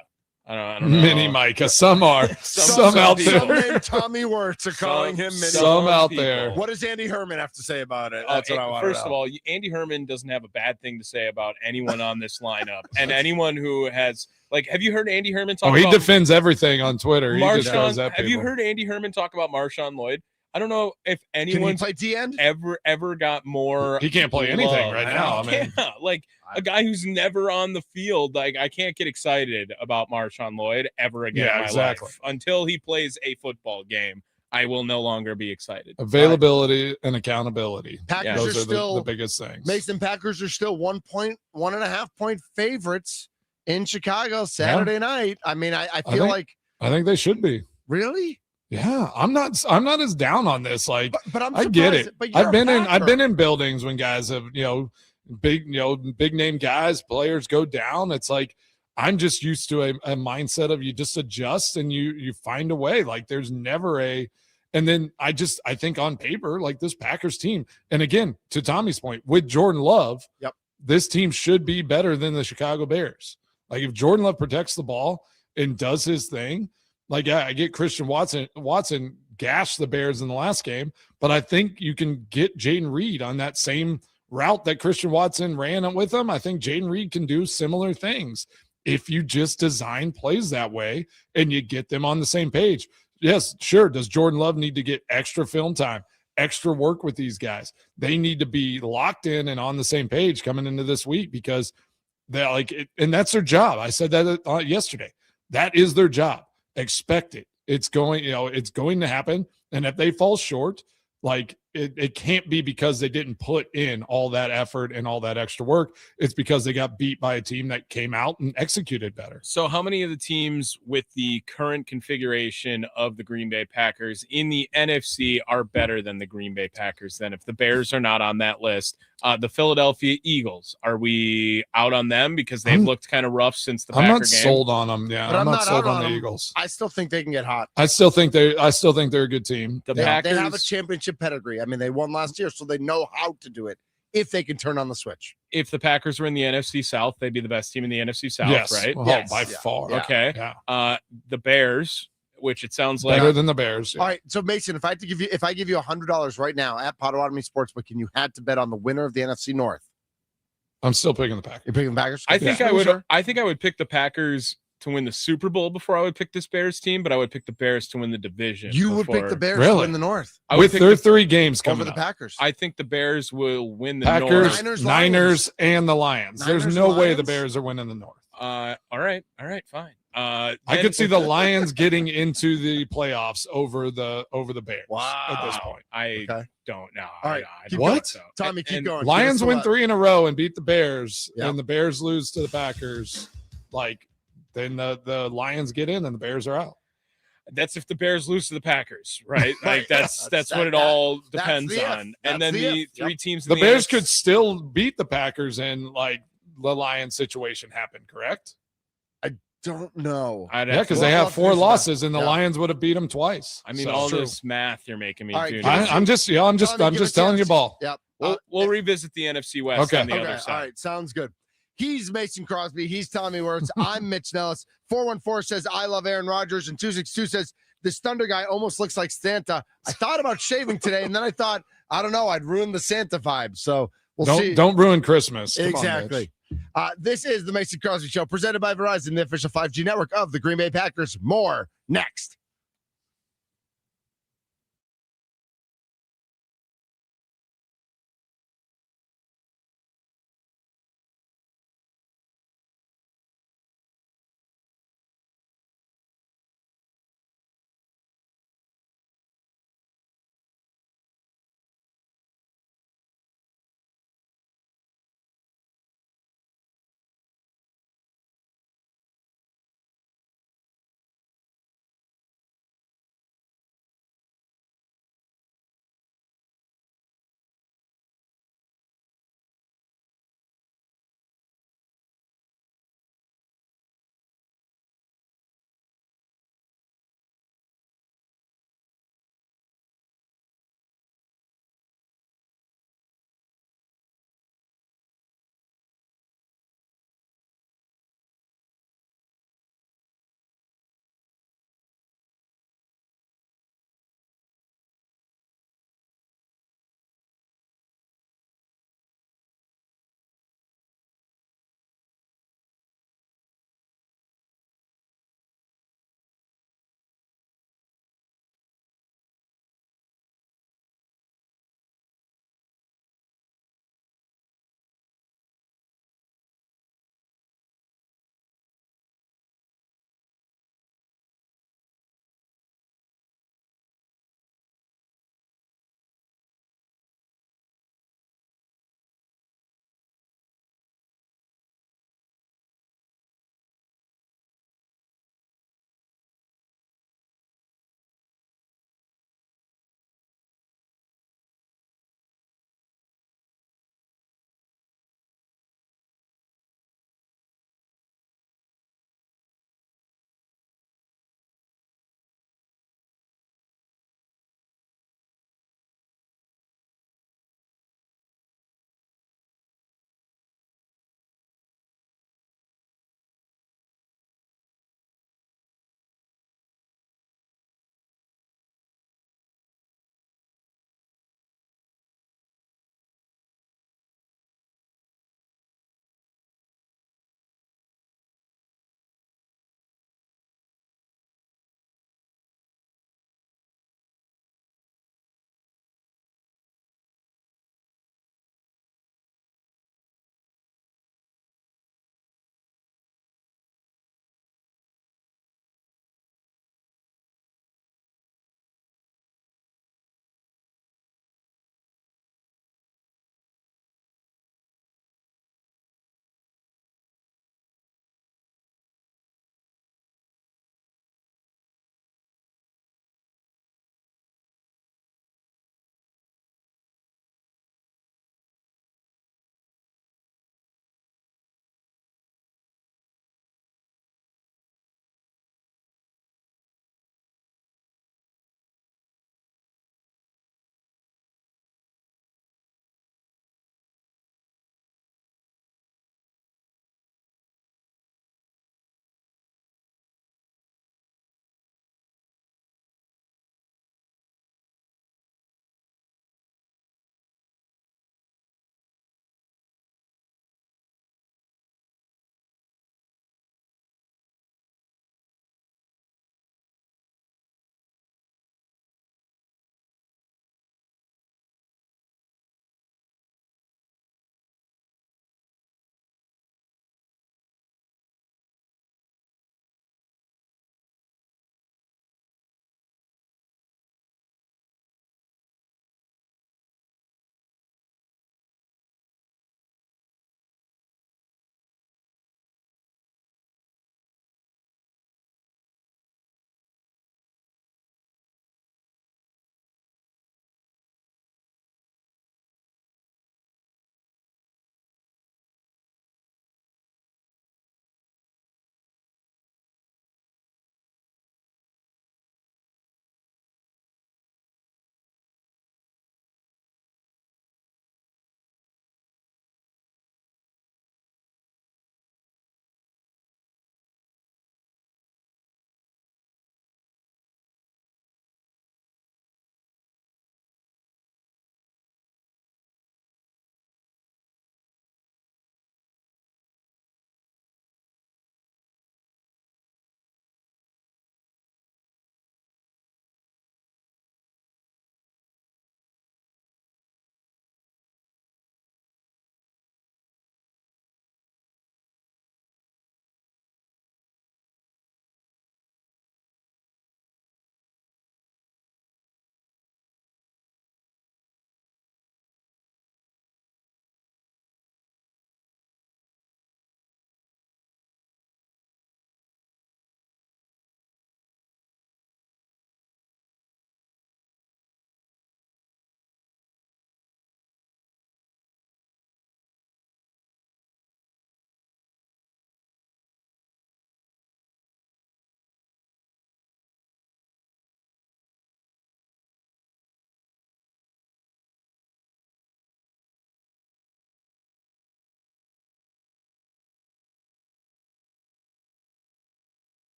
I don't know. Mini Micah. Some are. Some out people. there. Some named Tommy Wirtz are calling him Mini. Some out people. there. What does Andy Herman have to say about it? That's what I want First to of know. all, Andy Herman doesn't have a bad thing to say about anyone on this lineup. And anyone who has, have you heard Andy Herman talk about... he defends everything on Twitter. He just goes at have you people. heard Andy Herman talk about Marshawn Lloyd? I don't know if Can he anyone's play D-end? ever got more... He can't play anything right now. A guy who's never on the field. I can't get excited about Marshawn Lloyd ever again in my life. Until he plays a football game, I will no longer be excited. Availability and accountability. Packers Those are are still the biggest things. Mason, Packers are still 1.5 point favorites in Chicago Saturday night. I mean, I feel I think they should be. Really? Yeah, I'm not as down on this. But I'm I get it. But I've been in buildings when guys have, big name guys, players go down. It's like, I'm just used to a mindset of you just adjust and you find a way. Like there's never and then I think on paper, like this Packers team, and again, to Tommy's point, with Jordan Love, this team should be better than the Chicago Bears. Like if Jordan Love protects the ball and does his thing, I get Christian Watson gashed the Bears in the last game, but I think you can get Jaden Reed on that same route that Christian Watson ran with him. I think Jaden Reed can do similar things if you just design plays that way and you get them on the same page. Yes, sure. Does Jordan Love need to get extra film time, extra work with these guys? They need to be locked in and on the same page coming into this week because they're and that's their job. I said that yesterday. That is their job. Expect it. It's going to happen. And if they fall short, it can't be because they didn't put in all that effort and all that extra work. It's because they got beat by a team that came out and executed better. So how many of the teams with the current configuration of the Green Bay Packers in the NFC are better than the Green Bay Packers then? If the Bears are not on that list, the Philadelphia Eagles, are we out on them because they've looked kind of rough since the Packer game? I'm not sold on them. Yeah, I'm not sold on the Eagles. I still think they can get hot. I still think they're a good team. They have a championship pedigree. I mean, they won last year, so they know how to do it if they can turn on the switch. If the Packers were in the NFC South, they'd be the best team in the NFC South, right? Well, by far. Okay. Yeah. The Bears, which it sounds like better than the Bears. Yeah. All right. So Mason, if I give you $100 right now at Potawatomi Sportsbook and you had to bet on the winner of the NFC North, I'm still picking the Packers. You're picking the Packers? I think I would pick the Packers to win the Super Bowl before I would pick this Bears team, but I would pick the Bears to win the division. You would pick the Bears to win the North. With their 3 games coming over the Packers. I think the Bears will win the Packers, North. Niners, and the Lions. There's no way the Bears are winning the North. All right, fine. I could see the Lions getting into the playoffs over the Bears at this point. I don't know. All right, what? Tommy, keep going. Lions win 3 in a row and beat the Bears, and the Bears lose to the Packers. Then the Lions get in and the Bears are out. That's if the Bears lose to the Packers, right? That's what it all depends on. And then the 3 teams. The Bears could still beat the Packers and the Lions situation happened, correct? I don't know. Because they have 4 losses and the Lions would have beat them twice. I mean, all this math you're making me do. I'm just telling you ball. Yep. We'll revisit the NFC West on the other side. All right, sounds good. He's Mason Crosby. He's Tommy Wirtz. I'm Mitch Nellis. 414 says, I love Aaron Rodgers. And 262 says, this Thunder guy almost looks like Santa. I thought about shaving today, and then I thought, I don't know, I'd ruin the Santa vibe. So we'll see. Don't ruin Christmas. Come exactly. This is the Mason Crosby Show, presented by Verizon, the official 5G network of the Green Bay Packers. More next.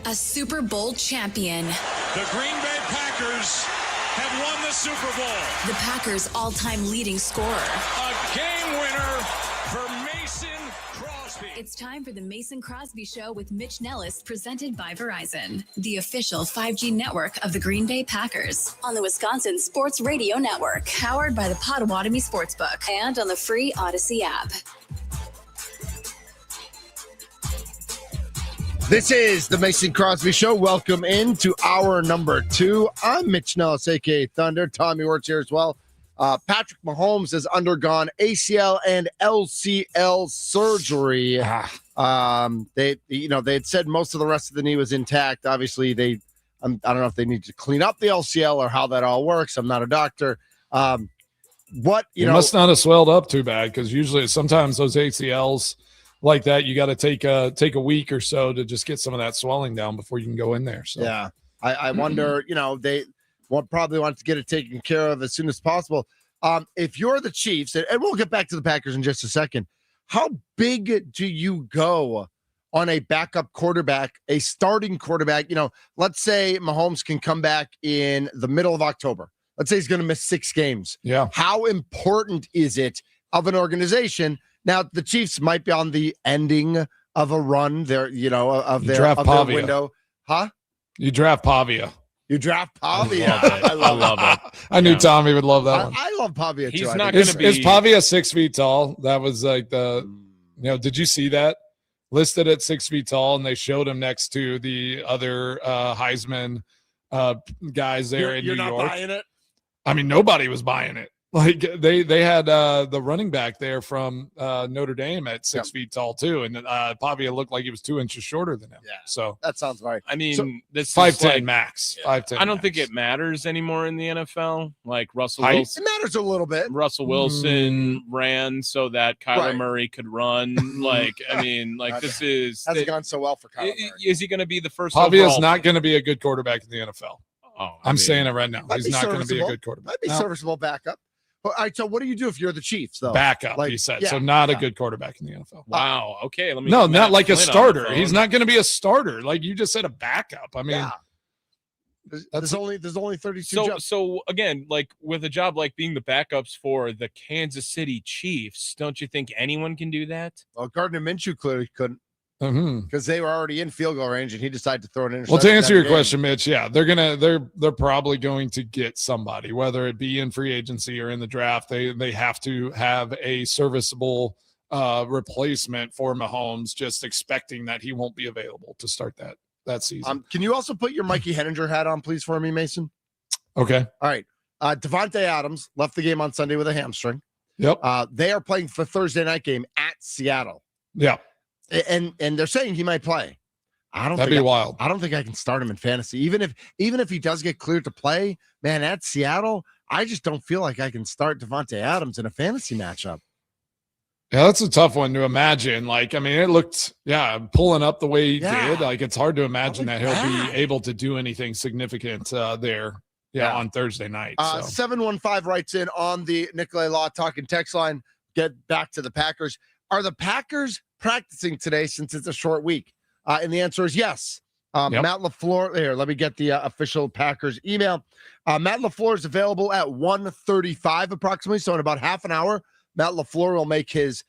A Super Bowl champion. The Green Bay Packers have won the Super Bowl. The Packers' all-time leading scorer. A game winner for Mason Crosby. It's time for the Mason Crosby Show with Mitch Nellis, presented by Verizon, the official 5G network of the Green Bay Packers, on the Wisconsin Sports Radio Network, powered by the Potawatomi Sportsbook, and on the free Odyssey app. This is the Mason Crosby Show. Welcome into hour number 2. I'm Mitch Nellis, a.k.a. Thunder. Tommy Wirtz here as well. Patrick Mahomes has undergone ACL and LCL surgery. They had said most of the rest of the knee was intact. Obviously, I don't know if they need to clean up the LCL or how that all works. I'm not a doctor. It must not have swelled up too bad, because usually sometimes those ACLs like that, you got to take a week or so to just get some of that swelling down before you can go in there. So yeah, I wonder, they probably want to get it taken care of as soon as possible. If you're the Chiefs, and we'll get back to the Packers in just a second, how big do you go on a backup quarterback, a starting quarterback? Let's say Mahomes can come back in the middle of October. Let's say he's going to miss 6 games. Yeah. How important is it of an organization? Now, the Chiefs might be on the ending of a run there, of their window. Huh? You draft Pavia. You draft Pavia. I love it. I knew Tommy would love that one. I love Pavia too. He's not going to be. Is Pavia 6 feet tall? That was like did you see that? Listed at 6 feet tall, and they showed him next to the other Heisman guys there in New York. You're not buying it? I mean, nobody was buying it. Like they had the running back there from Notre Dame at 6 feet tall too, and Pavia looked like he was 2 inches shorter than him. Yeah, so that sounds right. I mean, this 5'10" max. 5'10". I don't think it matters anymore in the NFL. Like Russell It Wilson. matters a little bit. Russell Wilson ran so that Kyler Murray could run. This hasn't gone so well for Kyler Murray. Is he going to be the first? Pavia is not going to be a good quarterback in the NFL. I'm saying it right now. He's He's not going to be a good quarterback. Might be serviceable backup. All right, so what do you do if you're the Chiefs, though? Backup, he said. So not a good quarterback in the NFL. Wow. Okay. Not like a starter. He's not going to be a starter. Like you just said, a backup. I mean, there's only 32 jobs. So again, like with a job like being the backups for the Kansas City Chiefs, don't you think anyone can do that? Well, Gardner Minshew clearly couldn't. Because they were already in field goal range, and he decided to throw an interception. Well, to answer your question, Mitch, they're probably going to get somebody, whether it be in free agency or in the draft. They have to have a serviceable replacement for Mahomes, just expecting that he won't be available to start that season. Can you also put your Mikey Henninger hat on, please, for me, Mason? Okay. All right. Devontae Adams left the game on Sunday with a hamstring. Yep. They are playing the Thursday night game at Seattle. Yeah. And they're saying he might play. That'd be wild. I don't think I can start him in fantasy. Even if he does get cleared to play, man, at Seattle, I just don't feel like I can start Devontae Adams in a fantasy matchup. Yeah, that's a tough one to imagine. Like, I mean, it looked, pulling up the way he did. Like, it's hard to imagine that he'll be able to do anything significant there. On Thursday night. 715 writes in on the Nicolay Law Talking text line. Get back to the Packers. Are the Packers practicing today since it's a short week? And the answer is yes. Matt LaFleur, here, let me get the official Packers email. Matt LaFleur is available at 1:35 approximately, so in about half an hour, Matt LaFleur will make his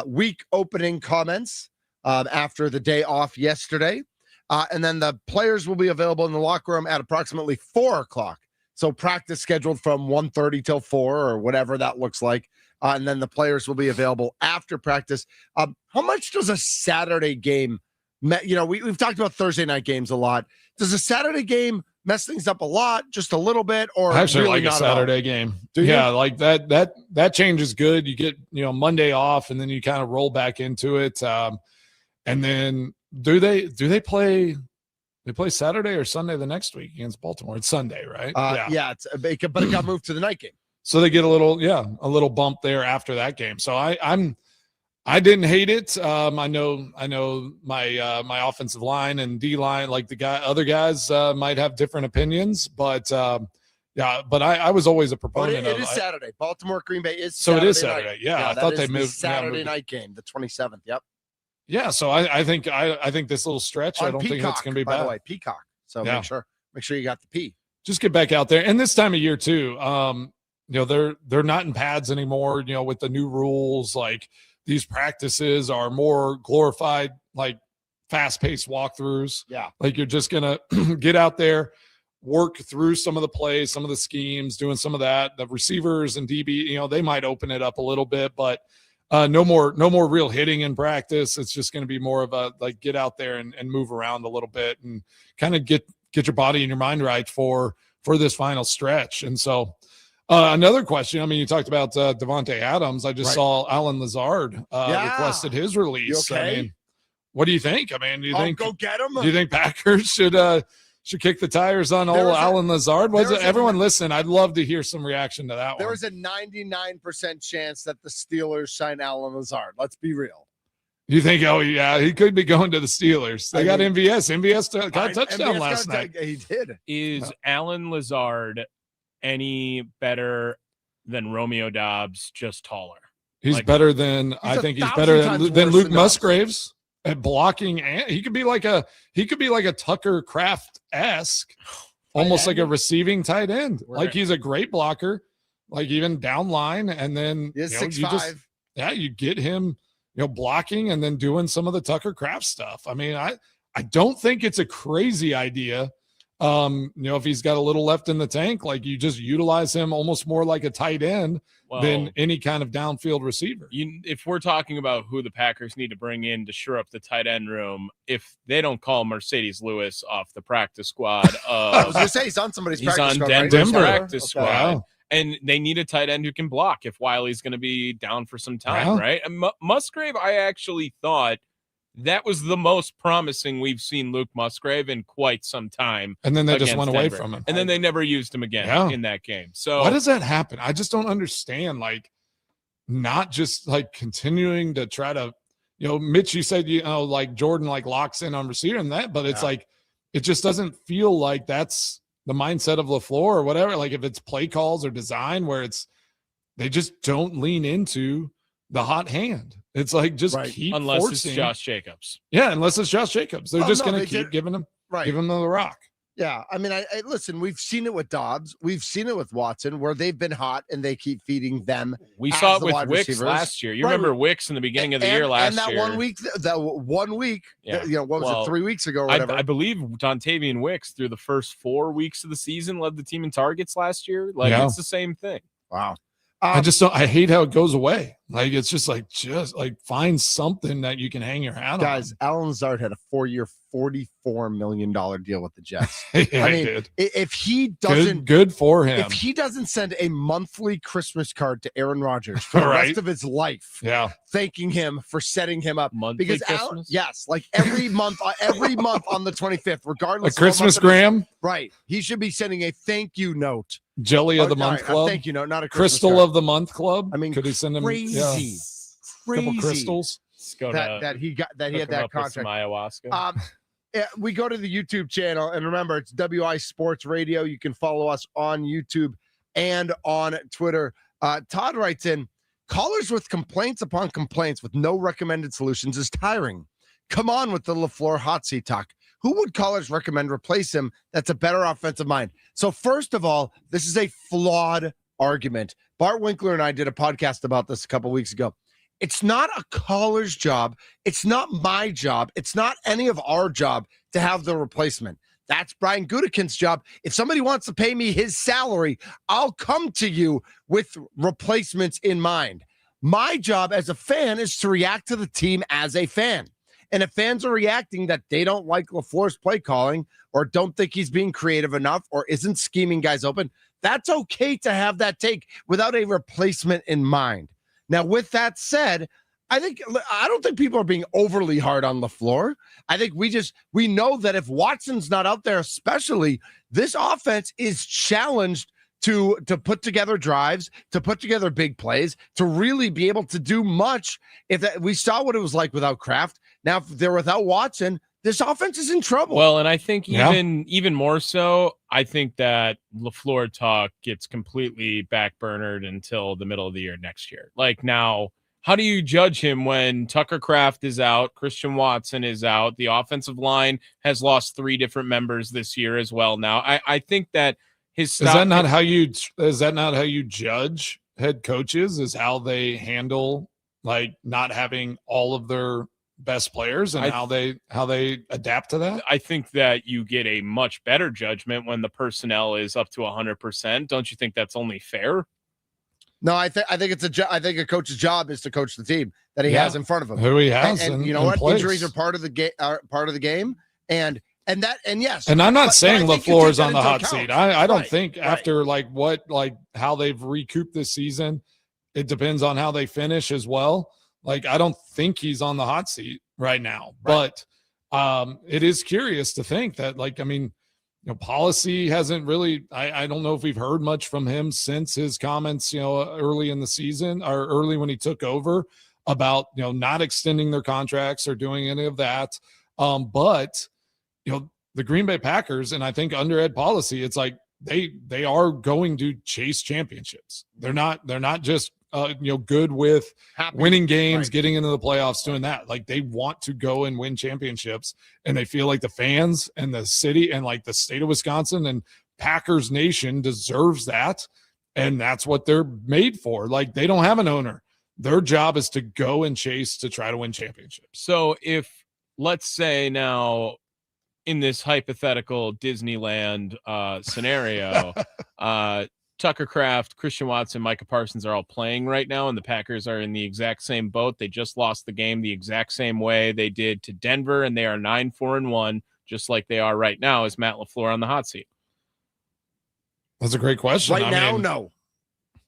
week opening comments after the day off yesterday. And then the players will be available in the locker room at approximately 4 o'clock. So practice scheduled from 1:30 till 4 or whatever that looks like. And then the players will be available after practice. How much does a Saturday game, we've talked about Thursday night games a lot. Does a Saturday game mess things up a lot, just a little bit, or I actually really like a Saturday game? Yeah, like that change is good. You get Monday off, and then you kind of roll back into it. And then do they play? They play Saturday or Sunday the next week against Baltimore? It's Sunday, right? Yeah, but it got moved to the night game. So they get a little bump there after that game. So I didn't hate it. I know my offensive line and D line, like other guys might have different opinions, but I was always a proponent of it. It is Saturday. Baltimore Green Bay is so Saturday. It is Saturday. Night. Yeah, I thought they moved Saturday night game, the 27th. Yep. Yeah, so I think this little stretch, On I don't think Peacock, it's going to be by bad. the way, Peacock. So Yeah. make sure you got the P. Just get back out there. And this time of year too, they're not in pads anymore, with the new rules. Like, these practices are more glorified, like fast-paced walkthroughs. Yeah. Like, you're just going to get out there, work through some of the plays, some of the schemes, doing some of that. The receivers and DB, they might open it up a little bit, but no more real hitting in practice. It's just going to be more of a, like, get out there and move around a little bit and kind of get your body and your mind right for this final stretch. And so another question, I mean, you talked about Devontae Adams. I just saw Alan Lazard requested his release. You okay? I mean, what do you think? I mean, do you think go get him? Do you think Packers should kick the tires on old Alan Lazard? Everyone listen? I'd love to hear some reaction to that one. There is a 99% chance that the Steelers sign Alan Lazard. Let's be real. You think, oh, yeah, he could be going to the Steelers. They got MVS. MVS got a touchdown last night. He did. Is Alan Lazard any better than Romeo Dobbs, just taller? He's better than, I think he's better than Luke Musgraves at blocking. And he could be like a Tucker Kraft-esque, almost like a receiving tight end. Like, he's a great blocker, like even down line. And then he's 6'5". You get him, blocking and then doing some of the Tucker Kraft stuff. I mean, I don't think it's a crazy idea. If he's got a little left in the tank, like, you just utilize him almost more like a tight end than any kind of downfield receiver. If we're talking about who the Packers need to bring in to shore up the tight end room, if they don't call Mercedes Lewis off the practice squad, I was going to say he's on somebody's practice squad. Denver's practice squad. Wow. And they need a tight end who can block if Wiley's going to be down for some time, right? And Musgrave, I actually thought that was the most promising we've seen Luke Musgrave in quite some time. And then they just went away from him. And then they never used him again in that game. So why does that happen? I just don't understand. Like, not just like continuing to try to, Mitch, you said, like Jordan like locks in on receiver and that, but it's like, it just doesn't feel like that's the mindset of LaFleur or whatever. Like, if it's play calls or design where they just don't lean into the hot hand. It's like, just keep unless forcing. It's Josh Jacobs. Yeah, unless it's Josh Jacobs. They're just going to keep giving him the rock. Yeah, I mean, I listen, we've seen it with Dobbs. We've seen it with Watson, where they've been hot and they keep feeding them. We saw it with Wicks last year. You remember Wicks in the beginning of the year last year. And that 1 week, what was it, 3 weeks ago or whatever? I believe Dontavian Wicks, through the first 4 weeks of the season, led the team in targets last year. Like, it's the same thing. Wow. I hate how it goes away. Like, it's just like find something that you can hang your hat on. Guys, Alan Lazard had a 4-year, $44 million deal with the Jets. Yeah, I mean, if he doesn't, good for him. If he doesn't send a monthly Christmas card to Aaron Rodgers for the rest of his life, thanking him for setting him up, monthly because Christmas? like every month on the 25th, regardless, a Christmas gram, right? He should be sending a thank you note. Jelly of the month club. Thank you note, not a crystal of the month club. I mean, could he send him crazy. Couple crystals? That he had that contract. Some ayahuasca. We go to the YouTube channel, and remember, it's WI Sports Radio. You can follow us on YouTube and on Twitter. Todd writes in, callers with complaints upon complaints with no recommended solutions is tiring. Come on with the LaFleur hot seat talk. Who would callers recommend replace him that's a better offensive mind? So first of all, this is a flawed argument. Bart Winkler and I did a podcast about this a couple weeks ago. It's not a caller's job. It's not my job. It's not any of our job to have the replacement. That's Brian Gutekunst's job. If somebody wants to pay me his salary, I'll come to you with replacements in mind. My job as a fan is to react to the team as a fan. And if fans are reacting that they don't like LaFleur's play calling or don't think he's being creative enough or isn't scheming guys open, that's okay to have that take without a replacement in mind. Now, with that said, I don't think people are being overly hard on LaFleur. I think we know that if Watson's not out there, especially, this offense is challenged to put together drives, to put together big plays, to really be able to do much. We saw what it was like without Kraft. Now, if they're without Watson, this offense is in trouble. Well, and I think even more so, I think that LaFleur talk gets completely backburnered until the middle of the year next year. Like, now how do you judge him when Tucker Kraft is out, Christian Watson is out, the offensive line has lost 3 different members this year as well? Now, I think that his is that not how you judge head coaches? Is how they handle like not having all of their best players and how they adapt to that? I think that you get a much better judgment when the personnel is up to 100%. Don't you think that's only fair? No, I think a coach's job is to coach the team that he has in front of him, who he has, and you know what? Place. Injuries are part of the game. Part of the game, and yes. And I'm not saying LaFleur is on the hot seat. I don't think after how they've recouped this season, it depends on how they finish as well. Like I don't think he's on the hot seat right now, but it is curious to think that policy hasn't really, I don't know if we've heard much from him since his comments, early in the season or early when he took over about, not extending their contracts or doing any of that. But the Green Bay Packers, and I think under Ed policy, it's like they are going to chase championships. They're not just good with winning games, getting into the playoffs, doing that. Like they want to go and win championships, and they feel like the fans and the city and like the state of Wisconsin and Packers Nation deserves that. And that's what they're made for. Like they don't have an owner. Their job is to go and chase to try to win championships. So if, let's say now in this hypothetical Disneyland scenario, Tucker Kraft, Christian Watson, Micah Parsons are all playing right now, and the Packers are in the exact same boat. They just lost the game the exact same way they did to Denver, and they are 9-4-1, just like they are right now. Is Matt LaFleur on the hot seat? That's a great question. No.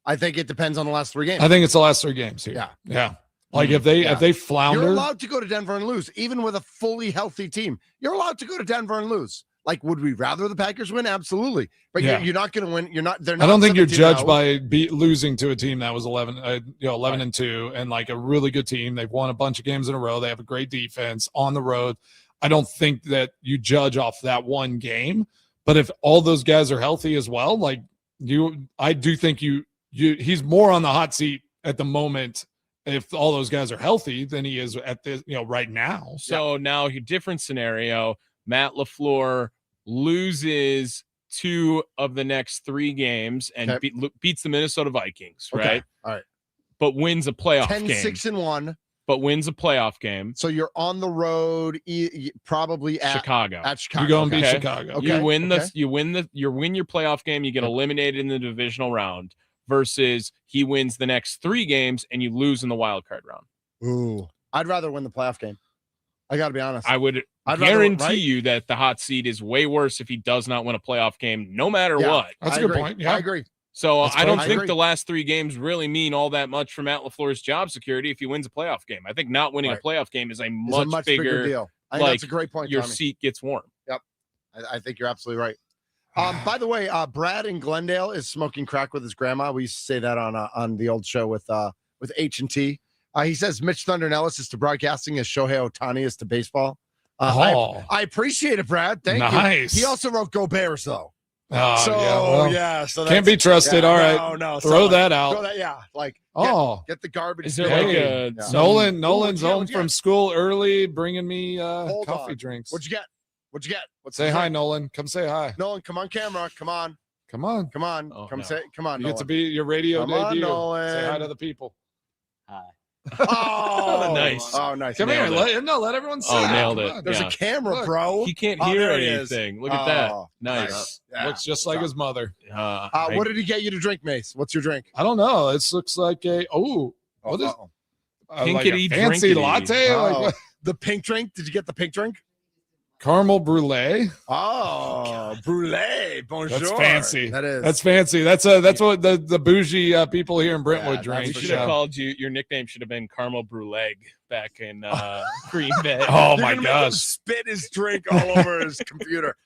I think it depends on the last 3 games. I think it's the last 3 games here. Yeah. Like if they flounder, you're allowed to go to Denver and lose, even with a fully healthy team. You're allowed to go to Denver and lose. Like, would we rather the Packers win? Absolutely, but you're not going to win. They're not. I don't think you're judged by losing to a team that was 11-2, and like a really good team. They've won a bunch of games in a row. They have a great defense on the road. I don't think that you judge off that one game. But if all those guys are healthy as well, I do think he's more on the hot seat at the moment if all those guys are healthy than he is at this right now. So now your different scenario. Matt LaFleur loses 2 of the next 3 games and beats the Minnesota Vikings, right? Okay. All right. But wins a playoff 10-6-1. But wins a playoff game. So you're on the road, probably at Chicago. At Chicago. You go and beat Chicago. Okay. You win your playoff game. You get eliminated in the divisional round. Versus he wins the next 3 games and you lose in the wild card round. Ooh, I'd rather win the playoff game. I got to be honest. I'd guarantee you that the hot seat is way worse if he does not win a playoff game, no matter what. That's a good point. Yeah, I agree. So I don't think the last 3 games really mean all that much for Matt LaFleur's job security if he wins a playoff game. I think not winning a playoff game is a much bigger deal. I think that's a great point. Your Tommy. seat gets warm. Yep, I think you're absolutely right. By the way, Brad in Glendale is smoking crack with his grandma. We used to say that on the old show with H&T. He says Mitch Thunder Nellis is to broadcasting as Shohei Ohtani is to baseball. I appreciate it, Brad. Thank you. He also wrote Go Bears, though. So can't be trusted. All right. No. Throw that out. Get the garbage. Is there Nolan's home from school early, bringing me coffee drinks. What'd you get? Say hi, Nolan. Come say hi. Nolan, come on camera. Come on. Come on. Come on. You get to be your radio debut. Nolan. Say hi to the people. Hi. Oh, nice. Oh, nice. Come here. Let everyone see. Oh, nailed it. There's a camera, bro. He can't hear anything. Look at that. Nice. Looks just like his mother. What did he get you to drink, Mace? What's your drink? I don't know. This looks like a what is pinkety like a fancy drinkety. latte? The pink drink. Did you get the pink drink? Caramel brulee. Oh, brulee. Bonjour. That's fancy. That's fancy. That's what the bougie people here in Brentwood drink. We should have called you. Your nickname should have been Caramel Brulee back in Green Bay. Oh my gosh! Spit his drink all over his computer.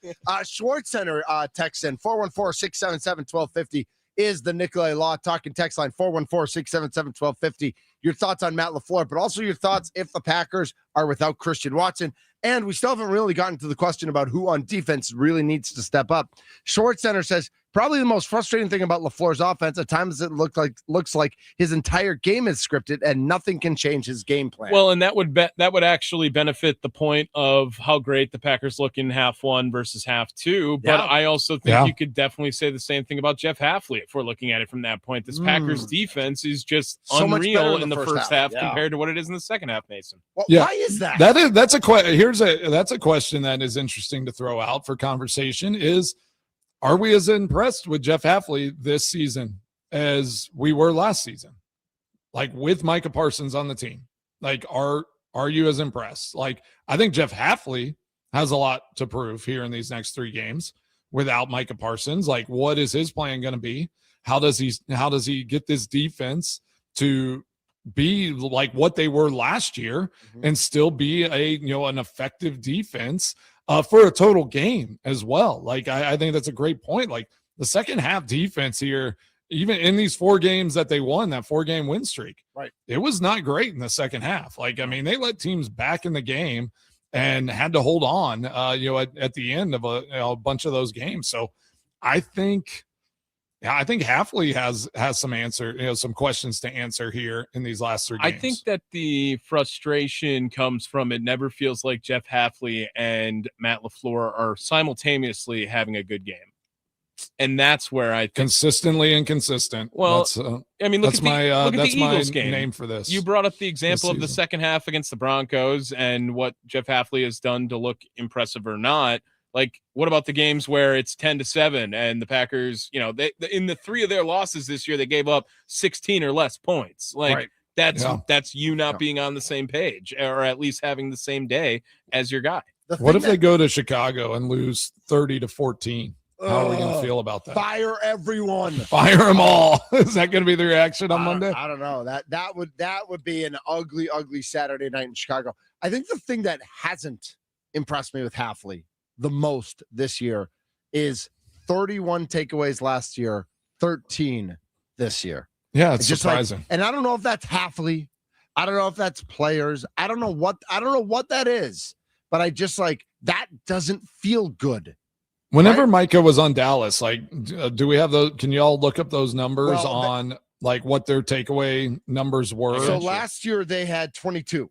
Schwartz Center text in 414-677-1250 is the Nicolay Law talking text line 414-677-1250. Your thoughts on Matt LaFleur, but also your thoughts if the Packers are without Christian Watson. And we still haven't really gotten to the question about who on defense really needs to step up. Short Center says probably the most frustrating thing about LaFleur's offense. At times it looks like his entire game is scripted and nothing can change his game plan. Well, and that would actually benefit the point of how great the Packers look in half one versus half two. But I also think you could definitely say the same thing about Jeff Halfley if we're looking at it from that point. This Packers defense is just so unreal in the first half compared to what it is in the second half, Mason. Well, why is that? That's a question that is interesting to throw out for conversation is, are we as impressed with Jeff Halfley this season as we were last season? Like with Micah Parsons on the team, like are you as impressed? Like I think Jeff Halfley has a lot to prove here in these next 3 games without Micah Parsons. Like what is his plan going to be? How does he get this defense to be like what they were last year and still be an effective defense for a total game as well? Like I think that's a great point. Like the second half defense here, even in these 4 games that they won, that 4-game win streak, right? It was not great in the second half. Like, I mean, they let teams back in the game and had to hold on, at the end of a bunch of those games. So I think Halfley has some questions to answer here in these last 3 games. I think that the frustration comes from it never feels like Jeff Halfley and Matt LaFleur are simultaneously having a good game. And that's where I think consistently inconsistent. Well, I mean, look at the Eagles game. Name for this. You brought up the example of the second half against the Broncos and what Jeff Halfley has done to look impressive or not. Like, what about the games where it's 10-7 and the Packers, they in the 3 of their losses this year, they gave up 16 or less points. Like that's you not being on the same page or at least having the same day as your guy. What if they go to Chicago and lose 30-14? How are we going to feel about that? Fire everyone. Fire them all. Is that going to be the reaction on Monday? I don't know. That would be an ugly, ugly Saturday night in Chicago. I think the thing that hasn't impressed me with Halfley the most this year is 31 takeaways last year, 13 this year. Yeah, it's surprising. And I don't know if that's Halfley. I don't know if that's players. I don't know what that is. But I just that doesn't feel good. Whenever Micah was on Dallas, do we have those? Can you all look up those numbers on what their takeaway numbers were? So last year they had 22.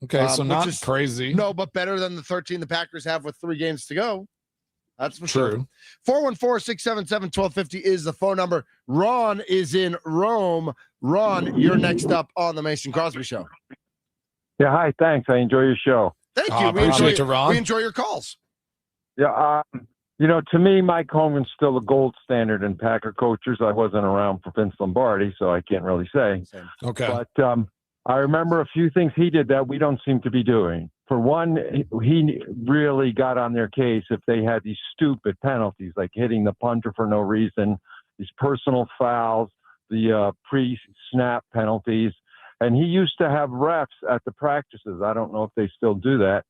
Okay, so not crazy. No, but better than the 13 the Packers have with 3 games to go. That's for true. Sure. 414-677-1250 is the phone number. Ron is in Rome. Ron, you're next up on the Mason Crosby Show. Yeah, hi, thanks. I enjoy your show. Thank you. We enjoy your calls. Yeah, to me, Mike Holmgren's still a gold standard in Packer coaches. I wasn't around for Vince Lombardi, so I can't really say. Okay. But I remember a few things he did that we don't seem to be doing. For one, he really got on their case if they had these stupid penalties, like hitting the punter for no reason, these personal fouls, the pre-snap penalties. And he used to have refs at the practices. I don't know if they still do that.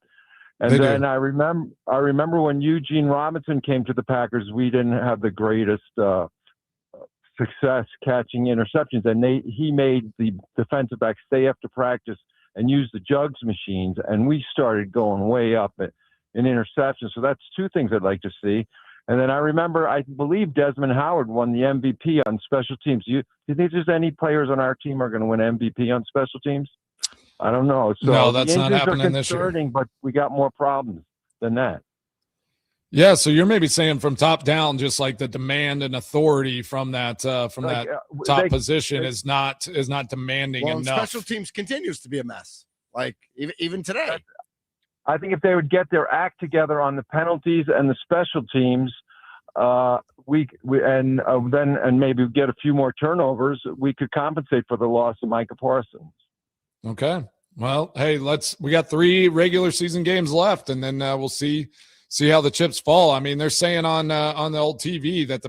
And then I remember when Eugene Robinson came to the Packers, we didn't have the greatest success catching interceptions, and he made the defensive back stay after practice and use the jugs machines, and we started going way up in interceptions. So that's 2 things I'd like to see. And then I believe Desmond Howard won the MVP on special teams. Do you think there's any players on our team are going to win MVP on special teams? I don't know. So no, that's not happening this year. But we got more problems than that. Yeah, so you're maybe saying from top down, just like the demand and authority from that top position is not demanding enough. Special teams continues to be a mess. Like even today. I think if they would get their act together on the penalties and the special teams, then maybe get a few more turnovers, we could compensate for the loss of Micah Parsons. Okay. Well, hey, we got 3 regular season games left, and then we'll see how the chips fall. I mean, they're saying on the old TV that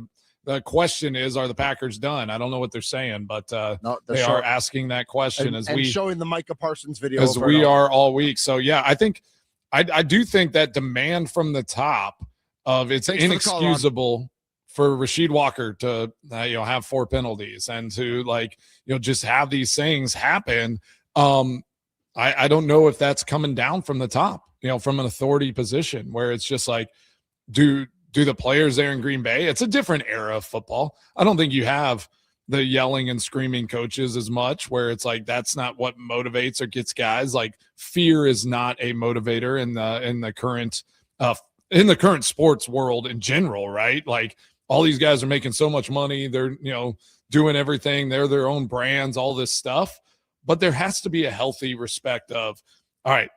the question is, are the Packers done? I don't know what they're saying, but they are asking that question and showing the Micah Parsons video as we are all week. So yeah, I think I do think that demand from the top of it's inexcusable for Rasheed Walker to have 4 penalties and to just have these things happen. I don't know if that's coming down from the top, from an authority position where it's just do do the players there in Green Bay, it's a different era of football. I don't think you have the yelling and screaming coaches as much, where it's like that's not what motivates or gets guys. Like fear is not a motivator in the current sports world in general, right? Like all these guys are making so much money, they're doing everything, they're their own brands, all this stuff. But there has to be a healthy respect of, all right,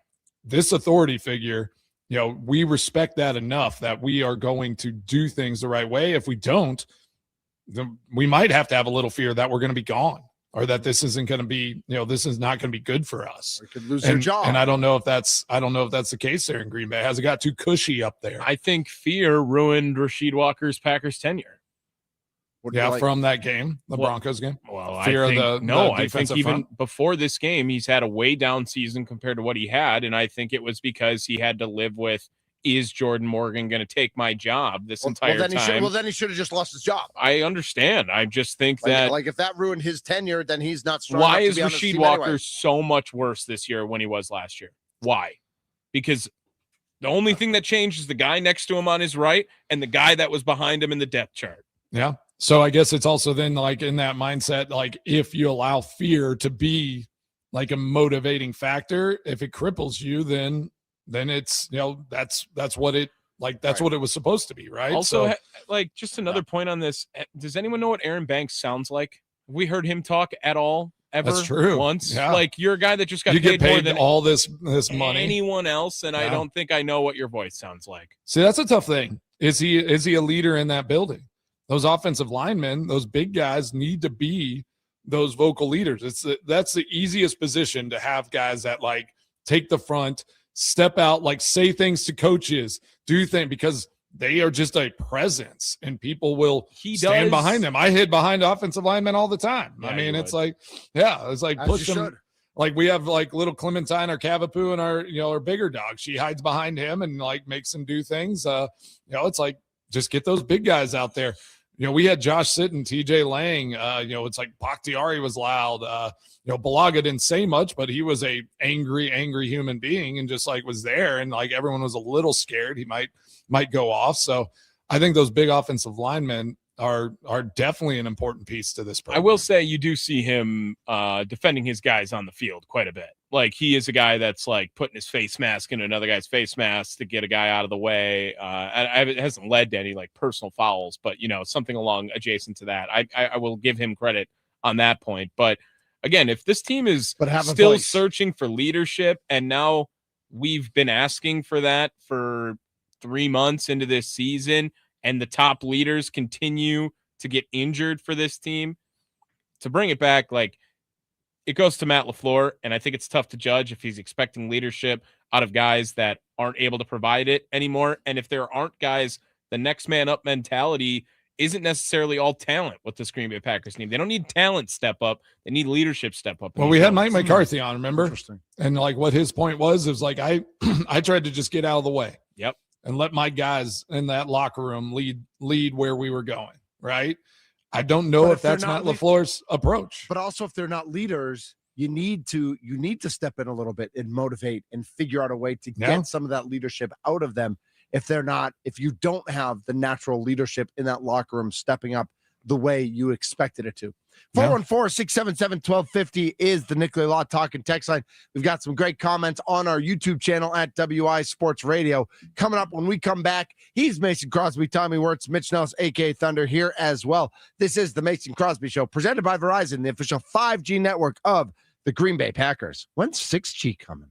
this authority figure, we respect that enough that we are going to do things the right way. If we don't, then we might have to have a little fear that we're going to be gone, or that this isn't going to be, this is not going to be good for us. Or could lose their job. And I don't know if that's the case there in Green Bay. Has it got too cushy up there? I think fear ruined Rasheed Walker's Packers tenure. From that game, the Broncos game. Well, I think even before this game, he's had a way down season compared to what he had, and I think it was because he had to live with, is Jordan Morgan going to take my job this entire time? Then he should have just lost his job. I understand. I just think that if that ruined his tenure, then he's not strong. Why is Rasheed Walker so much worse this year when he was last year? Why? Because the only thing that changed is the guy next to him on his right and the guy that was behind him in the depth chart. Yeah. So I guess it's also then like in that mindset, like if you allow fear to be like a motivating factor, if it cripples you, then it's, that's what it was supposed to be. Right. Also, just another point on this. Does anyone know what Aaron Banks sounds like? Have we heard him talk at all? Ever? That's true. Once. Yeah. Like you're a guy that just got paid more than all this money. Anyone else, and I don't think I know what your voice sounds like. See, that's a tough thing. Is he a leader in that building? Those offensive linemen, those big guys need to be those vocal leaders. That's the easiest position to have guys that like take the front, step out, like say things to coaches, do things, because they are just a presence and people will stand behind them. I hid behind offensive linemen all the time. Yeah, I mean, it's like push them. Like we have like little Clementine or Cavapoo and our bigger dog. She hides behind him and like makes him do things. It's like, just get those big guys out there. We had Josh Sitton, TJ Lang, it's like Bakhtiari was loud. Balaga didn't say much, but he was a angry human being and just like was there. And like everyone was a little scared he might go off. So I think those big offensive linemen are definitely an important piece to this program. I will say you do see him defending his guys on the field quite a bit. Like he is a guy that's like putting his face mask in another guy's face mask to get a guy out of the way. And it hasn't led to any like personal fouls, but something along adjacent to that. I will give him credit on that point. But again, if this team is still searching for leadership, and now we've been asking for that for 3 months into this season, and the top leaders continue to get injured for this team, to bring it back, like it goes to Matt LaFleur. And I think it's tough to judge if he's expecting leadership out of guys that aren't able to provide it anymore. And if there aren't guys, the next man up mentality isn't necessarily all talent with this Green Bay Packers team. They don't need talent step up. They need leadership step up. Well, we had Mike McCarthy on, remember? Interesting. And like what his point was like, I tried to just get out of the way. Yep. And let my guys in that locker room lead where we were going, right? I don't know if that's not LaFleur's approach. But also, if they're not leaders, you need to step in a little bit and motivate and figure out a way to get some of that leadership out of them. If you don't have the natural leadership in that locker room stepping up the way you expected it to. 414-677-1250 is the Nicolay Law Talk and text line. We've got some great comments on our YouTube channel at WI Sports Radio. Coming up when we come back, he's Mason Crosby, Tommy Wirtz, Mitch Nellis, a.k.a. Thunder, here as well. This is the Mason Crosby Show, presented by Verizon, the official 5G network of the Green Bay Packers. When's 6G coming?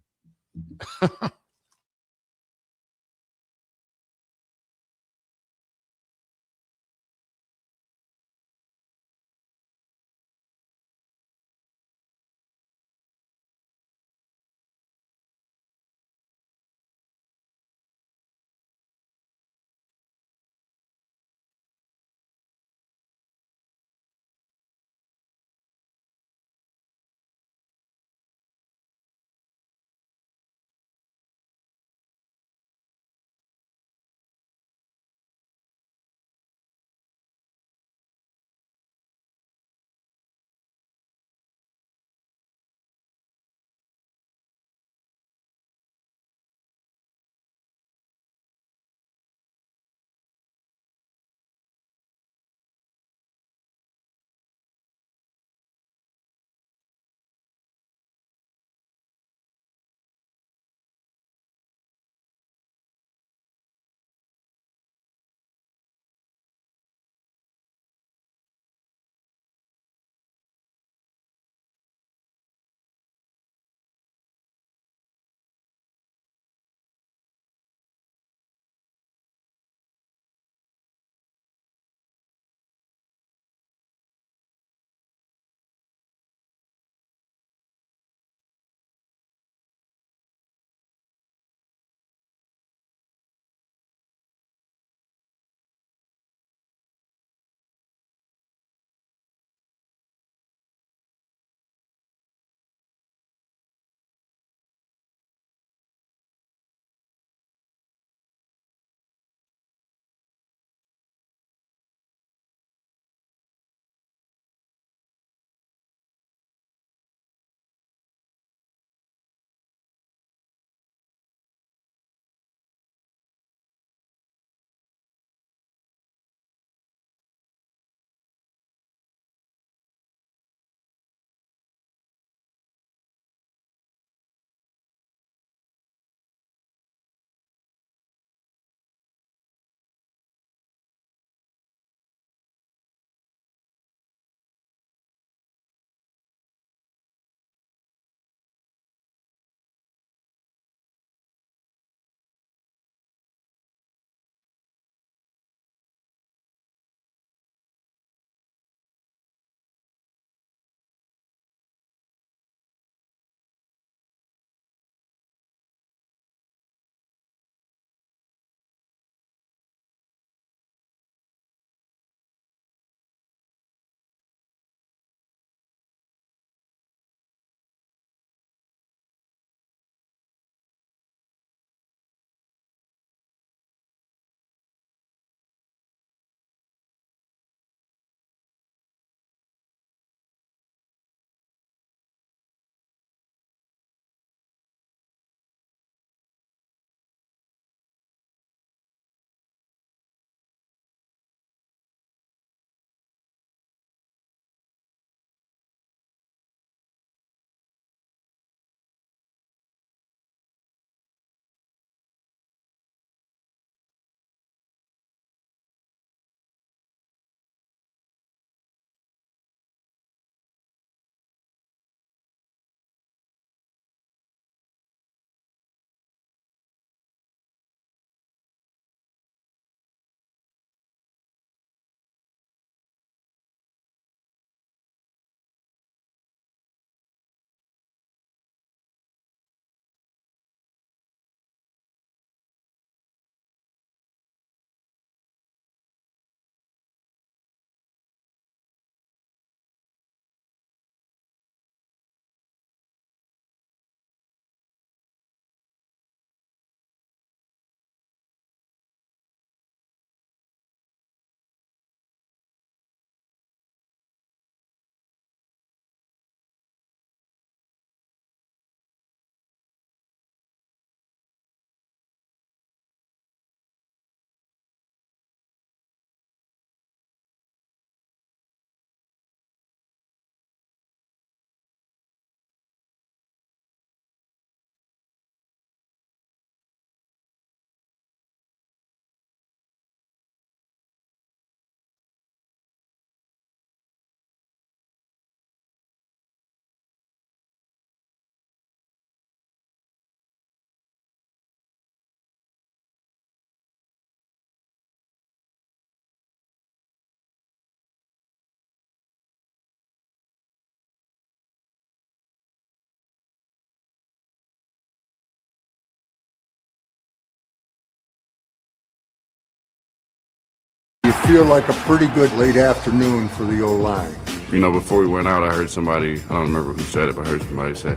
You feel like a pretty good late afternoon for the O-line. You know, before we went out, I heard somebody, I don't remember who said it, but I heard somebody say,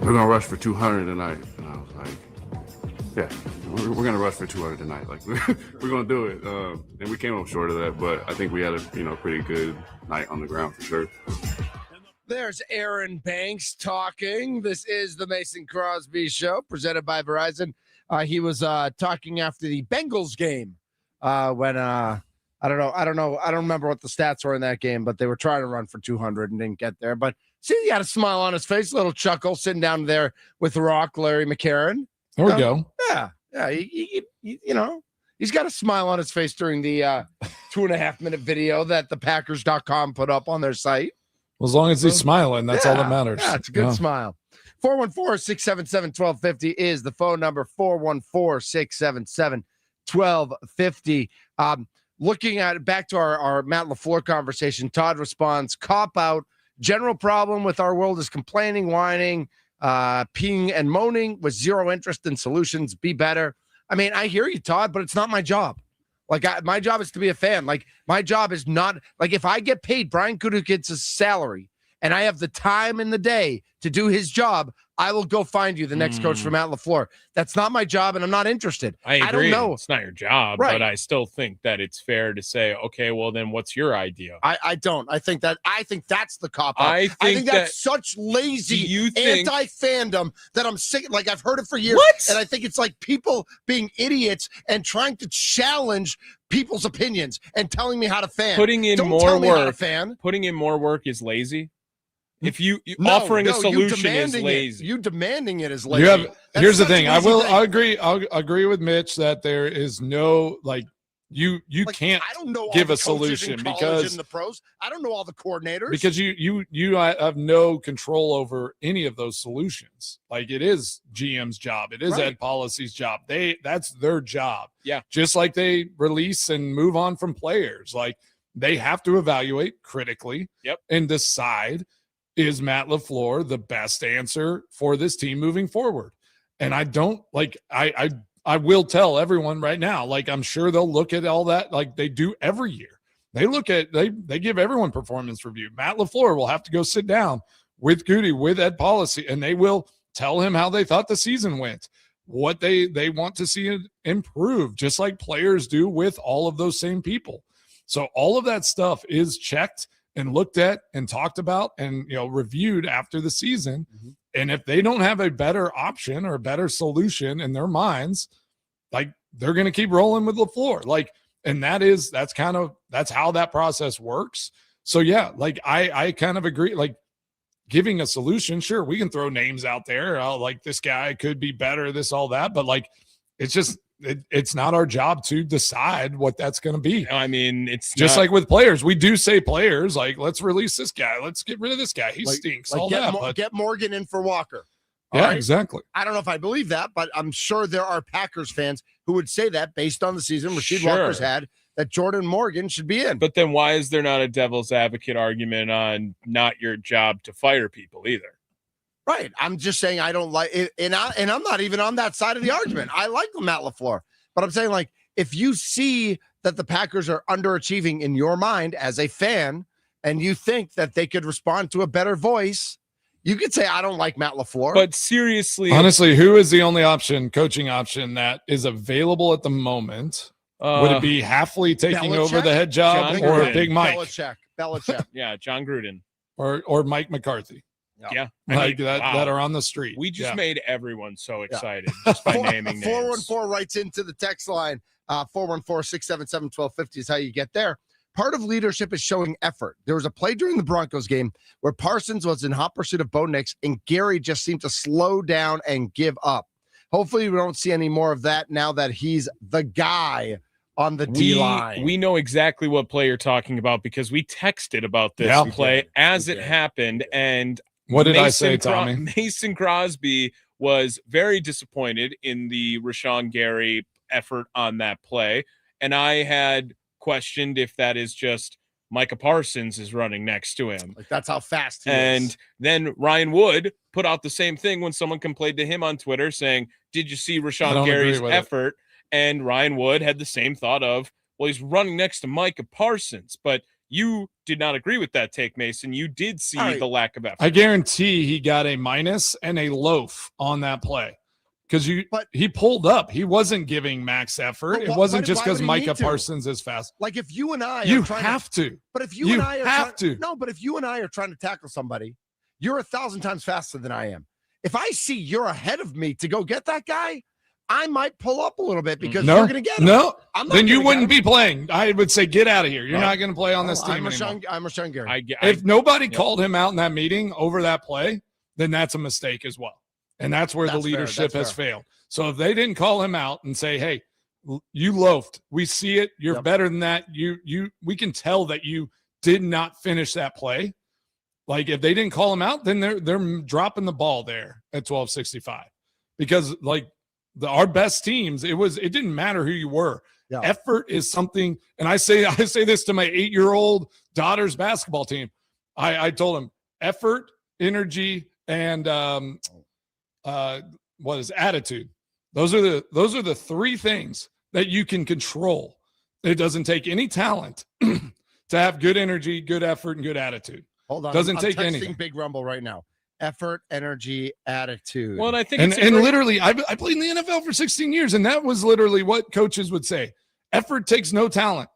we're going to rush for 200 tonight. And I was like, yeah, we're going to rush for 200 tonight. Like, we're going to do it. And we came up short of that, but I think we had a pretty good night on the ground for sure. There's Aaron Banks talking. This is the Mason Crosby Show, presented by Verizon. He was talking after the Bengals game when I don't remember what the stats were in that game, but they were trying to run for 200 and didn't get there. But see, he had a smile on his face, a little chuckle, sitting down there with Rock, Larry McCarron. There we go. Yeah. He's got a smile on his face during the 2.5-minute video that the Packers.com put up on their site. Well, as long as he's smiling, that's all that matters. Yeah, it's a good smile. 414-677-1250 is the phone number. 414-677-1250. Looking at it, back to our Matt LaFleur conversation, Todd responds, cop out. General problem with our world is complaining, whining, peeing and moaning with zero interest in solutions. Be better. I mean, I hear you, Todd, but it's not my job. Like, my job is to be a fan. Like, my job is not, like, if I get paid Brian Gutekunst's salary and I have the time in the day to do his job, I will go find you the next coach for Matt LaFleur. That's not my job, and I'm not interested. I agree. I don't know. It's not your job, Right. but I still think that it's fair to say, okay, well, then what's your idea? I don't. I think that's the cop out. I think that's such lazy anti-fandom that I'm sick. Like, I've heard it for years. What? And I think it's like people being idiots and trying to challenge people's opinions and telling me how to fan. Putting in Don't more tell me how to work. fan. Putting in more work is lazy. If you No, offering a you solution is demanding lazy. You demanding it is lazy. Here's the such a thing. lazy thing. I'll agree with Mitch that there is no, like, you can't I don't know give all a the coaches solution in college because and the pros. I don't know all the coordinators because you have no control over any of those solutions. Like, it is GM's job. It is Right. Ed Policy's job. That's their job. Yeah. Just like they release and move on from players. Like, they have to evaluate critically and decide, is Matt LaFleur the best answer for this team moving forward? And I don't like, I will tell everyone right now, like, I'm sure they'll look at all that like they do every year. They look at, they give everyone performance review. Matt LaFleur will have to go sit down with Goody, with Ed Policy, and they will tell him how they thought the season went, what they want to see improve, just like players do with all of those same people. So all of that stuff is checked and looked at and talked about and, reviewed after the season. Mm-hmm. And if they don't have a better option or a better solution in their minds, like, they're going to keep rolling with LaFleur. Like, and that's how that process works. So yeah, like, I kind of agree, like, giving a solution, sure, we can throw names out there. Like, this guy could be better, this, all that, but like, it's just, it's not our job to decide what that's going to be. I mean, it's just like with players. We do say players, like, let's release this guy. Let's get rid of this guy. He stinks. All that. But Get Morgan in for Walker. yeah, All right? exactly. I don't know if I believe that, but I'm sure there are Packers fans who would say that based on the season Rasheed Walker's had, that Jordan Morgan should be in. But then why is there not a devil's advocate argument on not your job to fire people either? Right. I'm just saying I don't like it, and I'm not even on that side of the argument. I like Matt LaFleur, but I'm saying, like, if you see that the Packers are underachieving in your mind as a fan, and you think that they could respond to a better voice, you could say I don't like Matt LaFleur. But seriously, honestly, who is the only coaching option that is available at the moment? Would it be Hafley taking over the head job, or Big Mike? Belichick. Yeah, John Gruden. Or Mike McCarthy. Yeah. Like that are on the street. We just made everyone so excited just by naming names. 414 writes into the text line. 414-677-1250 is how you get there. Part of leadership is showing effort. There was a play during the Broncos game where Parsons was in hot pursuit of Bo Nix, and Gary just seemed to slow down and give up. Hopefully we don't see any more of that now that he's the guy on the D-line. We know exactly what play you're talking about because we texted about this play as it happened. And what did I say, Tommy? Mason Crosby was very disappointed in the Rashawn Gary effort on that play. And I had questioned if that is just Micah Parsons is running next to him. Like, that's how fast he is. And then Ryan Wood put out the same thing when someone complained to him on Twitter saying, did you see Rashawn Gary's effort? And Ryan Wood had the same thought of, well, he's running next to Micah Parsons, but you did not agree with that take, Mason. You did see the lack of effort. I guarantee he got a minus and a loaf on that play because he pulled up. He wasn't giving max effort. It wasn't just because Micah Parsons is fast. Like if you and I, you have to. But if you and I are but if you and I are trying to tackle somebody, you're 1,000 times faster than I am. If I see you're ahead of me to go get that guy, I might pull up a little bit because you're going to get him. No, then you wouldn't be playing. I would say get out of here. You're not going to play on this team anymore. I'm Rashawn Gary. If nobody called him out in that meeting over that play, then that's a mistake as well. And that's where the leadership has failed. So if they didn't call him out and say, hey, you loafed. We see it. You're better than that. We can tell that you did not finish that play. Like if they didn't call him out, then they're dropping the ball there at 1265 because like our best teams, it didn't matter who you were. Yeah. Effort is something, and I say this to my 8-year-old daughter's basketball team. I told him effort, energy, and attitude. Those are the three things that you can control. It doesn't take any talent to have good energy, good effort, and good attitude. Hold on, doesn't I'm take texting anything. Big Rumble right now. Effort, energy, attitude. Well, and I think and literally, I played in the NFL for 16 years, and that was literally what coaches would say. Effort takes no talent.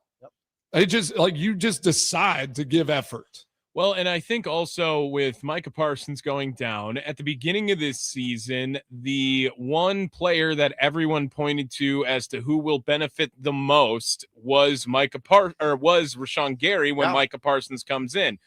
It just you just decide to give effort. Well, and I think also with Micah Parsons going down at the beginning of this season, the one player that everyone pointed to as to who will benefit the most was Rashawn Gary when Micah Parsons comes in.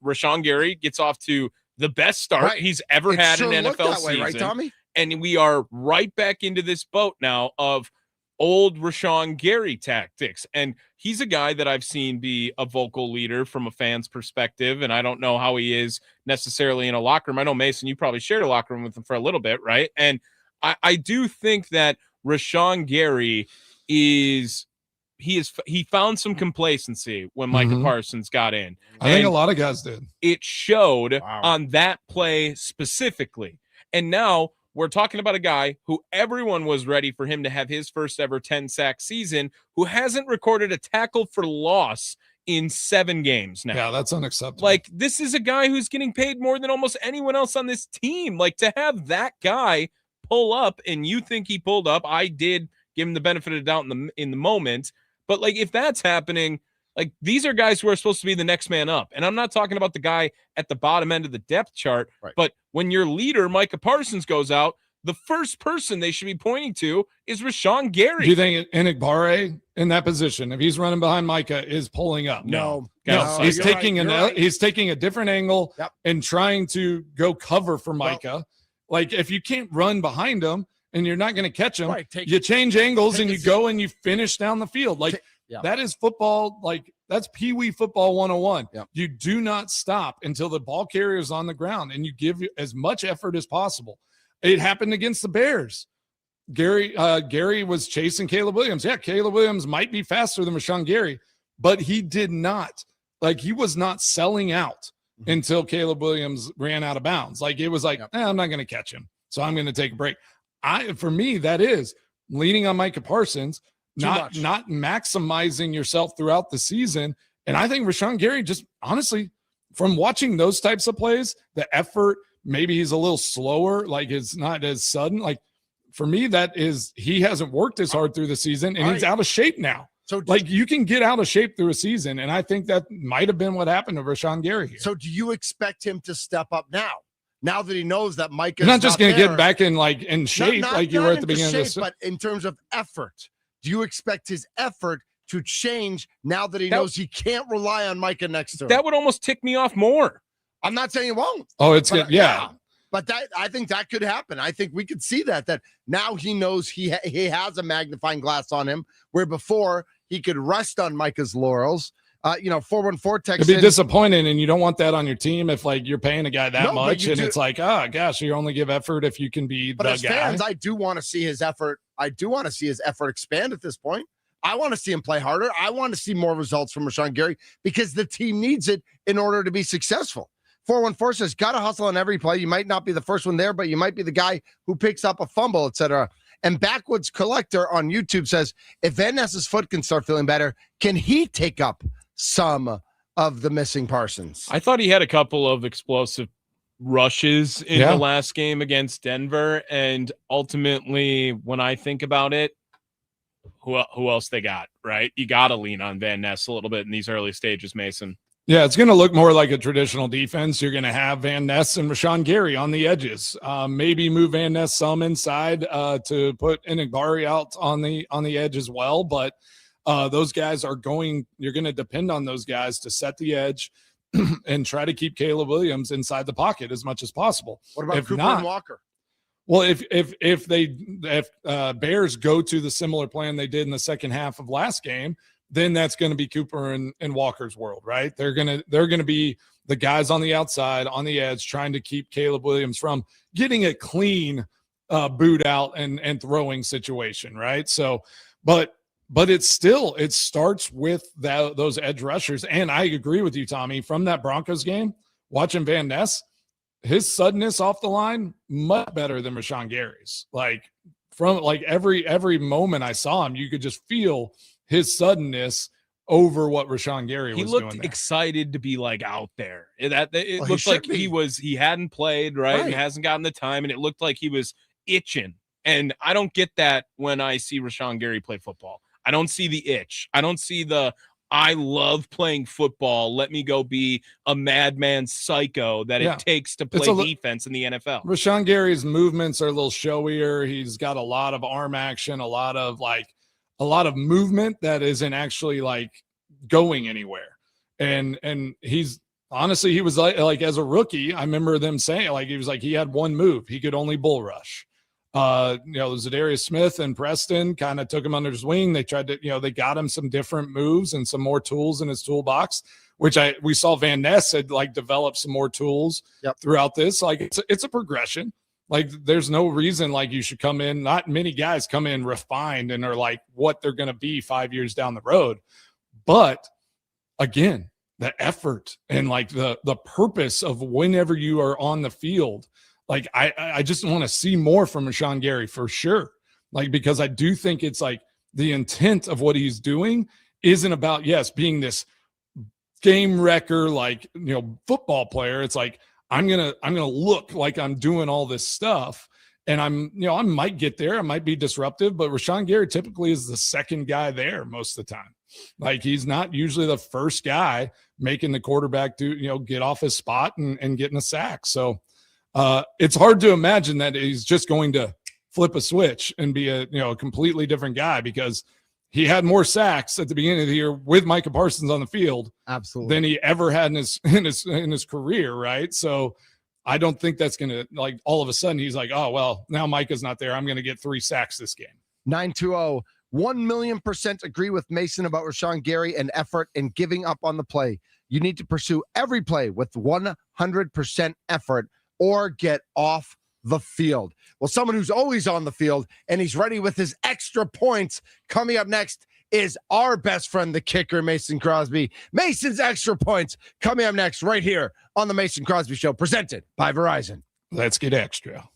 Rashawn Gary gets off to the best start he's ever had in NFL season. Right, Tommy? And we are right back into this boat now of old Rashawn Gary tactics. And he's a guy that I've seen be a vocal leader from a fan's perspective. And I don't know how he is necessarily in a locker room. I know, Mason, you probably shared a locker room with him for a little bit, right? And I do think that Rashawn Gary he found some complacency when Micah Parsons got in. I think a lot of guys did. It showed on that play specifically. And now we're talking about a guy who everyone was ready for him to have his first ever 10-sack season, who hasn't recorded a tackle for loss in 7 games now. Yeah, that's unacceptable. Like, this is a guy who's getting paid more than almost anyone else on this team. Like, to have that guy pull up, and you think he pulled up, I did give him the benefit of the doubt in the moment. But, like, if that's happening, like, these are guys who are supposed to be the next man up. And I'm not talking about the guy at the bottom end of the depth chart, but when your leader, Micah Parsons, goes out, the first person they should be pointing to is Rashawn Gary. Do you think Enigbare in that position, if he's running behind Micah, is pulling up? No. He's taking he's taking a different angle and trying to go cover for Micah. Like, if you can't run behind him and you're not going to catch him, you change angles and you go and you finish down the field. Like, that is football. Like, that's Pee Wee football 101. You do not stop until the ball carrier is on the ground, and you give as much effort as possible. It happened against the Bears. Gary was chasing Caleb Williams. Yeah, Caleb Williams might be faster than Rashawn Gary, but he did not. Like, he was not selling out until Caleb Williams ran out of bounds. Like, it was like, I'm not going to catch him, so I'm going to take a break. For me, that is leaning on Micah Parsons, not maximizing yourself throughout the season. And I think Rashawn Gary, just honestly, from watching those types of plays, the effort, maybe he's a little slower, like it's not as sudden. Like, for me, that is, he hasn't worked as hard through the season, and he's out of shape now. So, like, you can get out of shape through a season, and I think that might have been what happened to Rashawn Gary here. So, do you expect him to step up now that he knows that Mike is not just going to get back in shape like you were at the beginning of this, but in terms of effort? Do you expect his effort to change now that he knows he can't rely on Micah next to him? That would almost tick me off more. I'm not saying it won't. Oh, it's good. Yeah. But I think that could happen. I think we could see that now he knows he has a magnifying glass on him, where before he could rest on Micah's laurels. 414 text. It'd be disappointing, and you don't want that on your team if, like, you're paying a guy that much, and it's like, oh gosh, you only give effort if you can be the guy. But as fans, I do want to see his effort. I do want to see his effort expand at this point. I want to see him play harder. I want to see more results from Rashawn Gary because the team needs it in order to be successful. 414 says, got to hustle on every play. You might not be the first one there, but you might be the guy who picks up a fumble, etc. And Backwoods Collector on YouTube says, if Van Ness's foot can start feeling better, can he take up some of the missing Parsons? I thought he had a couple of explosive rushes in the last game against Denver. And ultimately, when I think about it, who else they got, right? You got to lean on Van Ness a little bit in these early stages, Mason. Yeah, it's going to look more like a traditional defense. You're going to have Van Ness and Rashawn Gary on the edges. Maybe move Van Ness some inside to put Enigbari out on the edge as well. But those guys you're going to depend on those guys to set the edge and try to keep Caleb Williams inside the pocket as much as possible. What about Cooper and Walker? Well, if Bears go to the similar plan they did in the second half of last game, then that's going to be Cooper and Walker's world, right? They're gonna be the guys on the outside, on the edge, trying to keep Caleb Williams from getting a clean boot out and throwing situation, right? So, but it starts with those edge rushers. And I agree with you, Tommy, from that Broncos game, watching Van Ness, his suddenness off the line, much better than Rashawn Gary's. From every moment I saw him, you could just feel his suddenness over what Rashawn Gary was doing. He looked excited to be out there. It looked like he hadn't played, right? And hasn't gotten the time, and it looked like he was itching. And I don't get that when I see Rashawn Gary play football. I don't see the itch. I don't see I love playing football. Let me go be a madman psycho that it takes to play defense in the NFL. Rashawn Gary's movements are a little showier. He's got a lot of arm action, a lot of movement that isn't actually going anywhere. And he's honestly, he was like as a rookie, I remember them saying he had one move. He could only bull rush. Zadarius Smith and Preston kind of took him under his wing. They tried to, they got him some different moves and some more tools in his toolbox, which we saw Van Ness had developed some more tools throughout this. It's a progression. There's no reason you should come in. Not many guys come in refined and are what they're going to be 5 years down the road. But again, the effort and the purpose of whenever you are on the field, I just want to see more from Rashawn Gary for sure. Because I do think it's the intent of what he's doing isn't about, being this game wrecker, football player. It's I'm going to look like I'm doing all this stuff, and I might get there. I might be disruptive, but Rashawn Gary typically is the second guy there most of the time. He's not usually the first guy making the quarterback do, get off his spot and getting a sack. So it's hard to imagine that he's just going to flip a switch and be a completely different guy, because he had more sacks at the beginning of the year with Micah Parsons on the field than he ever had in his career, right? So I don't think that's going to all of a sudden he's oh, well, now Micah's not there, I'm going to get 3 sacks this game. 920 1,000,000% agree with Mason about Rashawn Gary and effort and giving up on the play. You need to pursue every play with 100% effort or get off the field. Well, someone who's always on the field and he's ready with his extra points. Coming up next is our best friend, the kicker, Mason Crosby. Mason's extra points coming up next right here on the Mason Crosby Show, presented by Verizon. Let's get extra.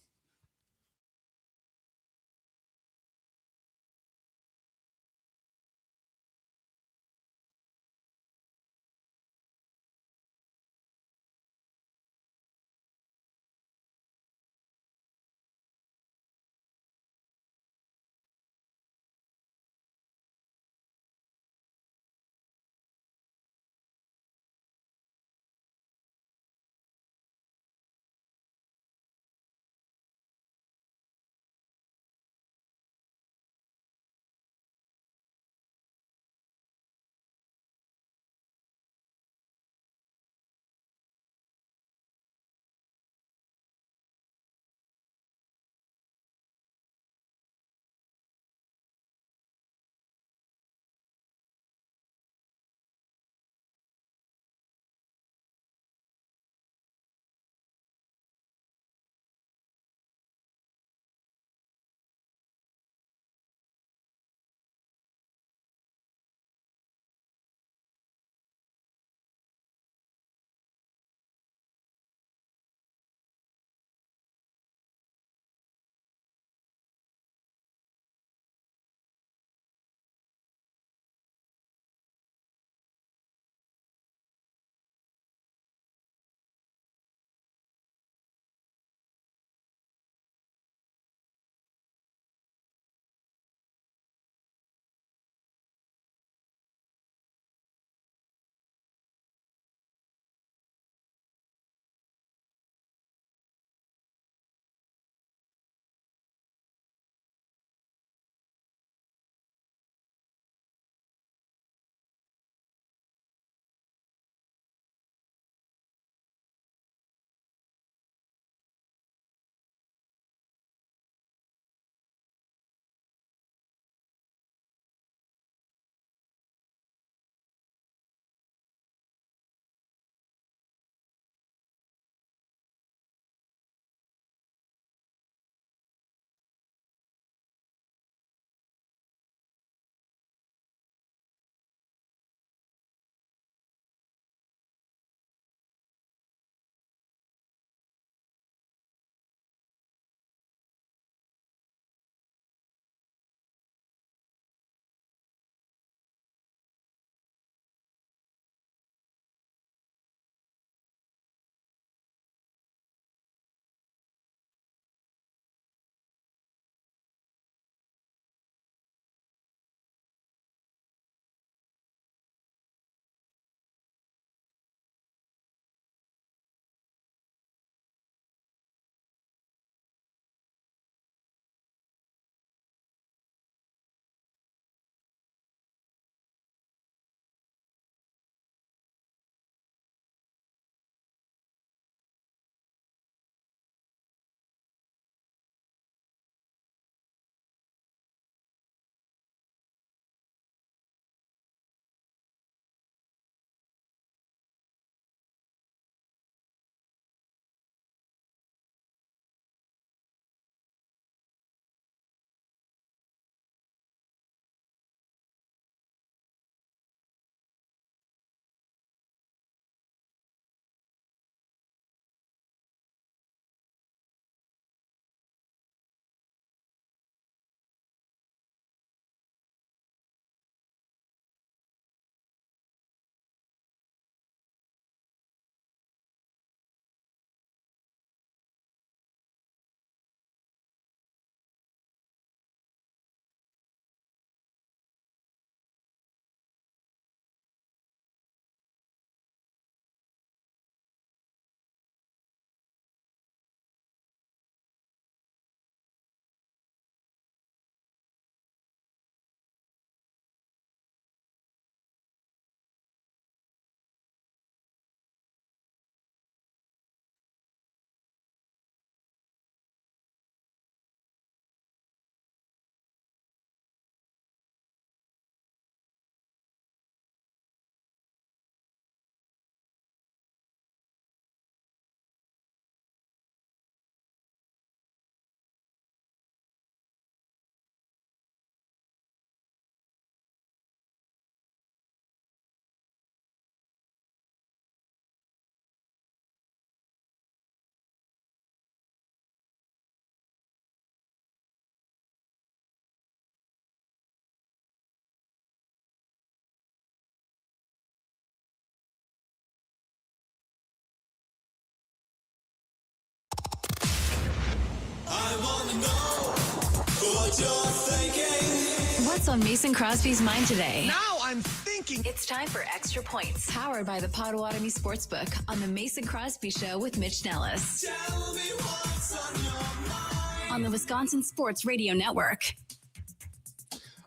What's on Mason Crosby's mind today? Now I'm thinking. It's time for Extra Points, powered by the Potawatomi Sportsbook on the Mason Crosby Show with Mitch Nellis. Tell me what's on your mind. On the Wisconsin Sports Radio Network.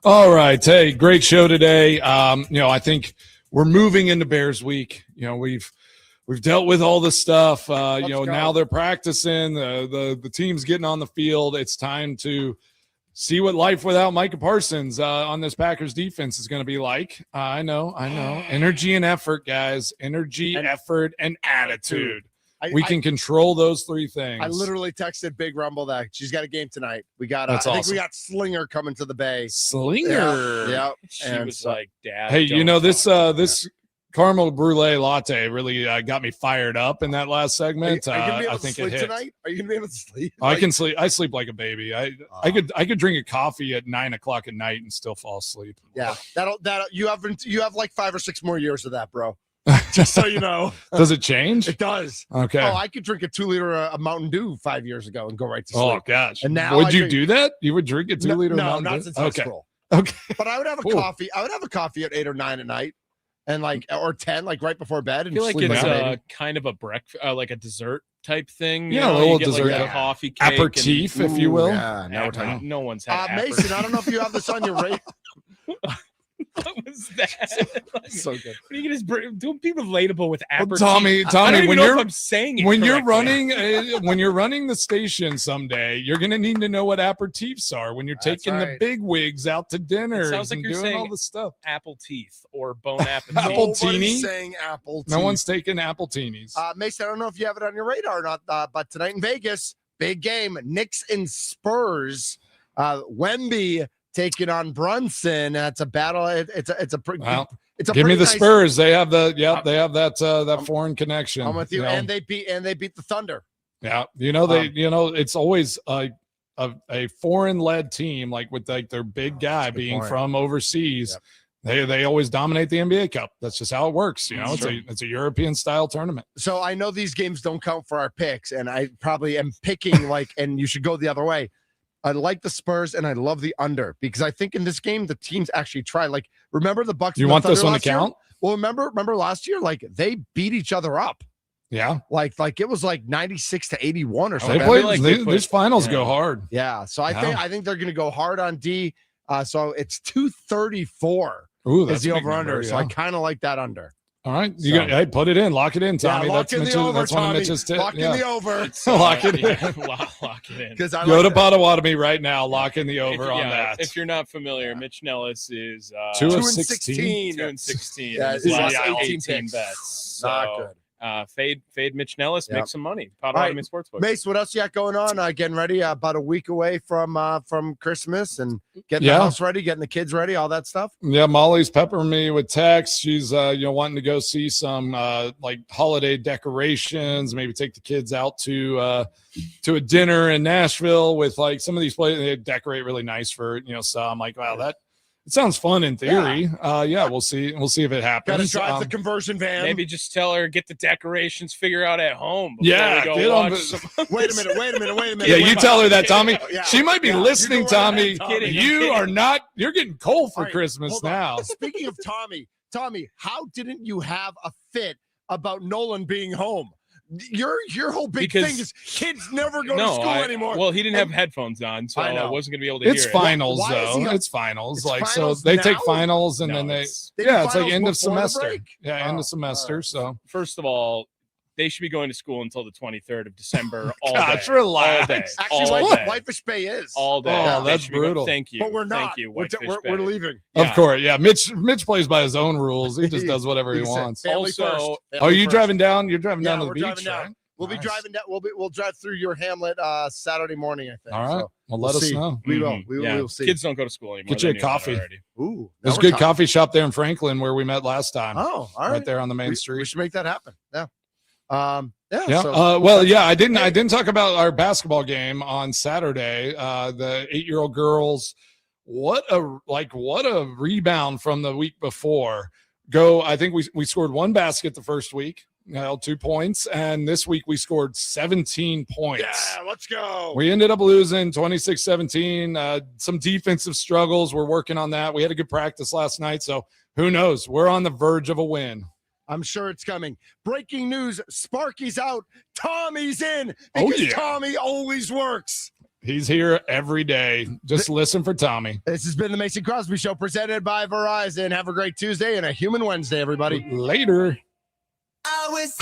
All right. Hey, great show today. I think we're moving into Bears week. We've dealt with all the stuff. Now they're practicing. The team's getting on the field. It's time to see what life without Micah Parsons on this Packers defense is going to be like. I know. Energy and effort, guys. Energy, effort, and attitude. We can control those three things. I literally texted Big Rumble that she's got a game tonight. We got. That's I think awesome. we got Slinger coming to the Bay. Slinger. Yeah. She was like, "Dad." Hey, this caramel brulee latte really got me fired up in that last segment. Are you gonna be able I to think sleep it hit. tonight? Are you gonna be able to sleep? I can sleep. I sleep like a baby. I could drink a coffee at 9 o'clock at night and still fall asleep. Yeah, that'll you have like 5 or 6 more years of that, bro. Just so you know. Does it change? It does. Okay. Oh, I could drink a 2-liter of Mountain Dew 5 years ago and go right to sleep. Oh gosh. And now would you do that? You would drink a 2-liter? No, Mountain not Dew? since high school. Okay. But I would have a coffee. I would have a coffee at 8 or 9 at night, and or 10, like right before bed. And I feel like sleep it's kind of a breakfast, like a dessert type thing. Yeah, a little you get dessert, like a coffee cake aperitif, if you will. Yeah, now we're talking. No one's had Mason, I don't know if you have this on your radar. What was that? So good. What are you just doing? People relatable with aperitif. Tommy, I don't even when know you're if I'm saying it when you're correctly. running when you're running the station someday, you're gonna need to know what aperitifs are when you're taking the big wigs out to dinner. It sounds like and you're doing saying all the stuff. apple teeth or bone apple. Apple teeny. Saying apple. No teeth. one's taking apple teenies. Mason, I don't know if you have it on your radar or not, but tonight in Vegas, big game, Knicks and Spurs. Wemby taking on Brunson. It's a battle. It's a pretty. Well, it's a give me the nice, Spurs. They have they have that foreign connection. I'm with you. know? And they beat the Thunder. Yeah, it's always a foreign-led team, like with like their big guy being from overseas. Yep. They always dominate the NBA Cup. That's just how it works. It's a European style tournament. So I know these games don't count for our picks, and I probably am picking and you should go the other way. I like the Spurs, and I love the under because I think in this game the teams actually try. Like, remember the Bucks? You want this one to count? Well, remember last year, like they beat each other up. Yeah, like it was like 96-81 or something. These finals go hard. Yeah, so I think they're going to go hard on D. So it's 234. Ooh, is the over under. So I kind of like that under. All right, hey, put it in, lock it in, Tommy. Yeah, lock in the over, that's one of Tommy. Mitch's tips. Lock in the over. Lock it in. Lock it in. Because go to Potawatomi right now. Lock in the over on that. If you're not familiar, Mitch Nellis is 2 of 16. 2 and 16. Yeah, He's lost 18 bets. Not good. Fade Mitch Nellis, make some money. Potawatomi Sportsbook. Mace, what else you got going on? Getting ready, about a week away from Christmas, and getting the house ready, getting the kids ready, all that stuff. Yeah, Molly's peppering me with texts. She's wanting to go see some like holiday decorations, maybe take the kids out to a dinner in Nashville with like some of these places. They decorate really nice for some. I'm like, wow, it sounds fun in theory. We'll see. We'll see if it happens. Gotta drive the conversion van. Maybe just tell her get the decorations figure out at home. Wait a minute. Yeah, you tell her that, Tommy. Yeah. She might be listening, Tommy. Kidding. You are not. You're getting cold for Christmas now. Speaking of Tommy, how didn't you have a fit about Nolan being home? Your whole big thing is kids never go to school anymore. Well, he didn't have headphones on, so I wasn't going to be able to hear it. It's finals, though. It's finals. It's like, finals so they now? take finals, and then it's like end of semester. End of semester. Right. So, first of all, they should be going to school until the 23rd of December all Gosh, day. relax. All day. Actually, Whitefish Bay is. All day. Oh, that's brutal. Thank you. But we're not. Thank you, We're leaving. Of course, yeah. Mitch plays by his own rules. He just does whatever he wants. Also, you driving down? You're driving down to the we're beach, driving down. right? We'll be driving down. We'll drive through your hamlet Saturday morning, I think. All right. So Well, let us see. know. We will. We will see. Kids don't go to school anymore. Get you a They knew that coffee. already. Ooh, There's a good coffee shop there in Franklin where we met last time. Oh, all right. Right there on the main We street. should make that happen. Yeah. Yeah. So, I didn't talk about our basketball game on Saturday. The 8-year-old girls. What a rebound from the week before. I think we scored one basket the first week. held 2 points. And this week we scored 17 points. Yeah, let's go. We ended up losing 26-17. Some defensive struggles. We're working on that. We had a good practice last night. So who knows? We're on the verge of a win. I'm sure it's coming. Breaking news, Sparky's out. Tommy's in because Tommy always works. He's here every day. Just listen for Tommy. This has been the Mason Crosby Show presented by Verizon. Have a great Tuesday and a human Wednesday, everybody. Later. I was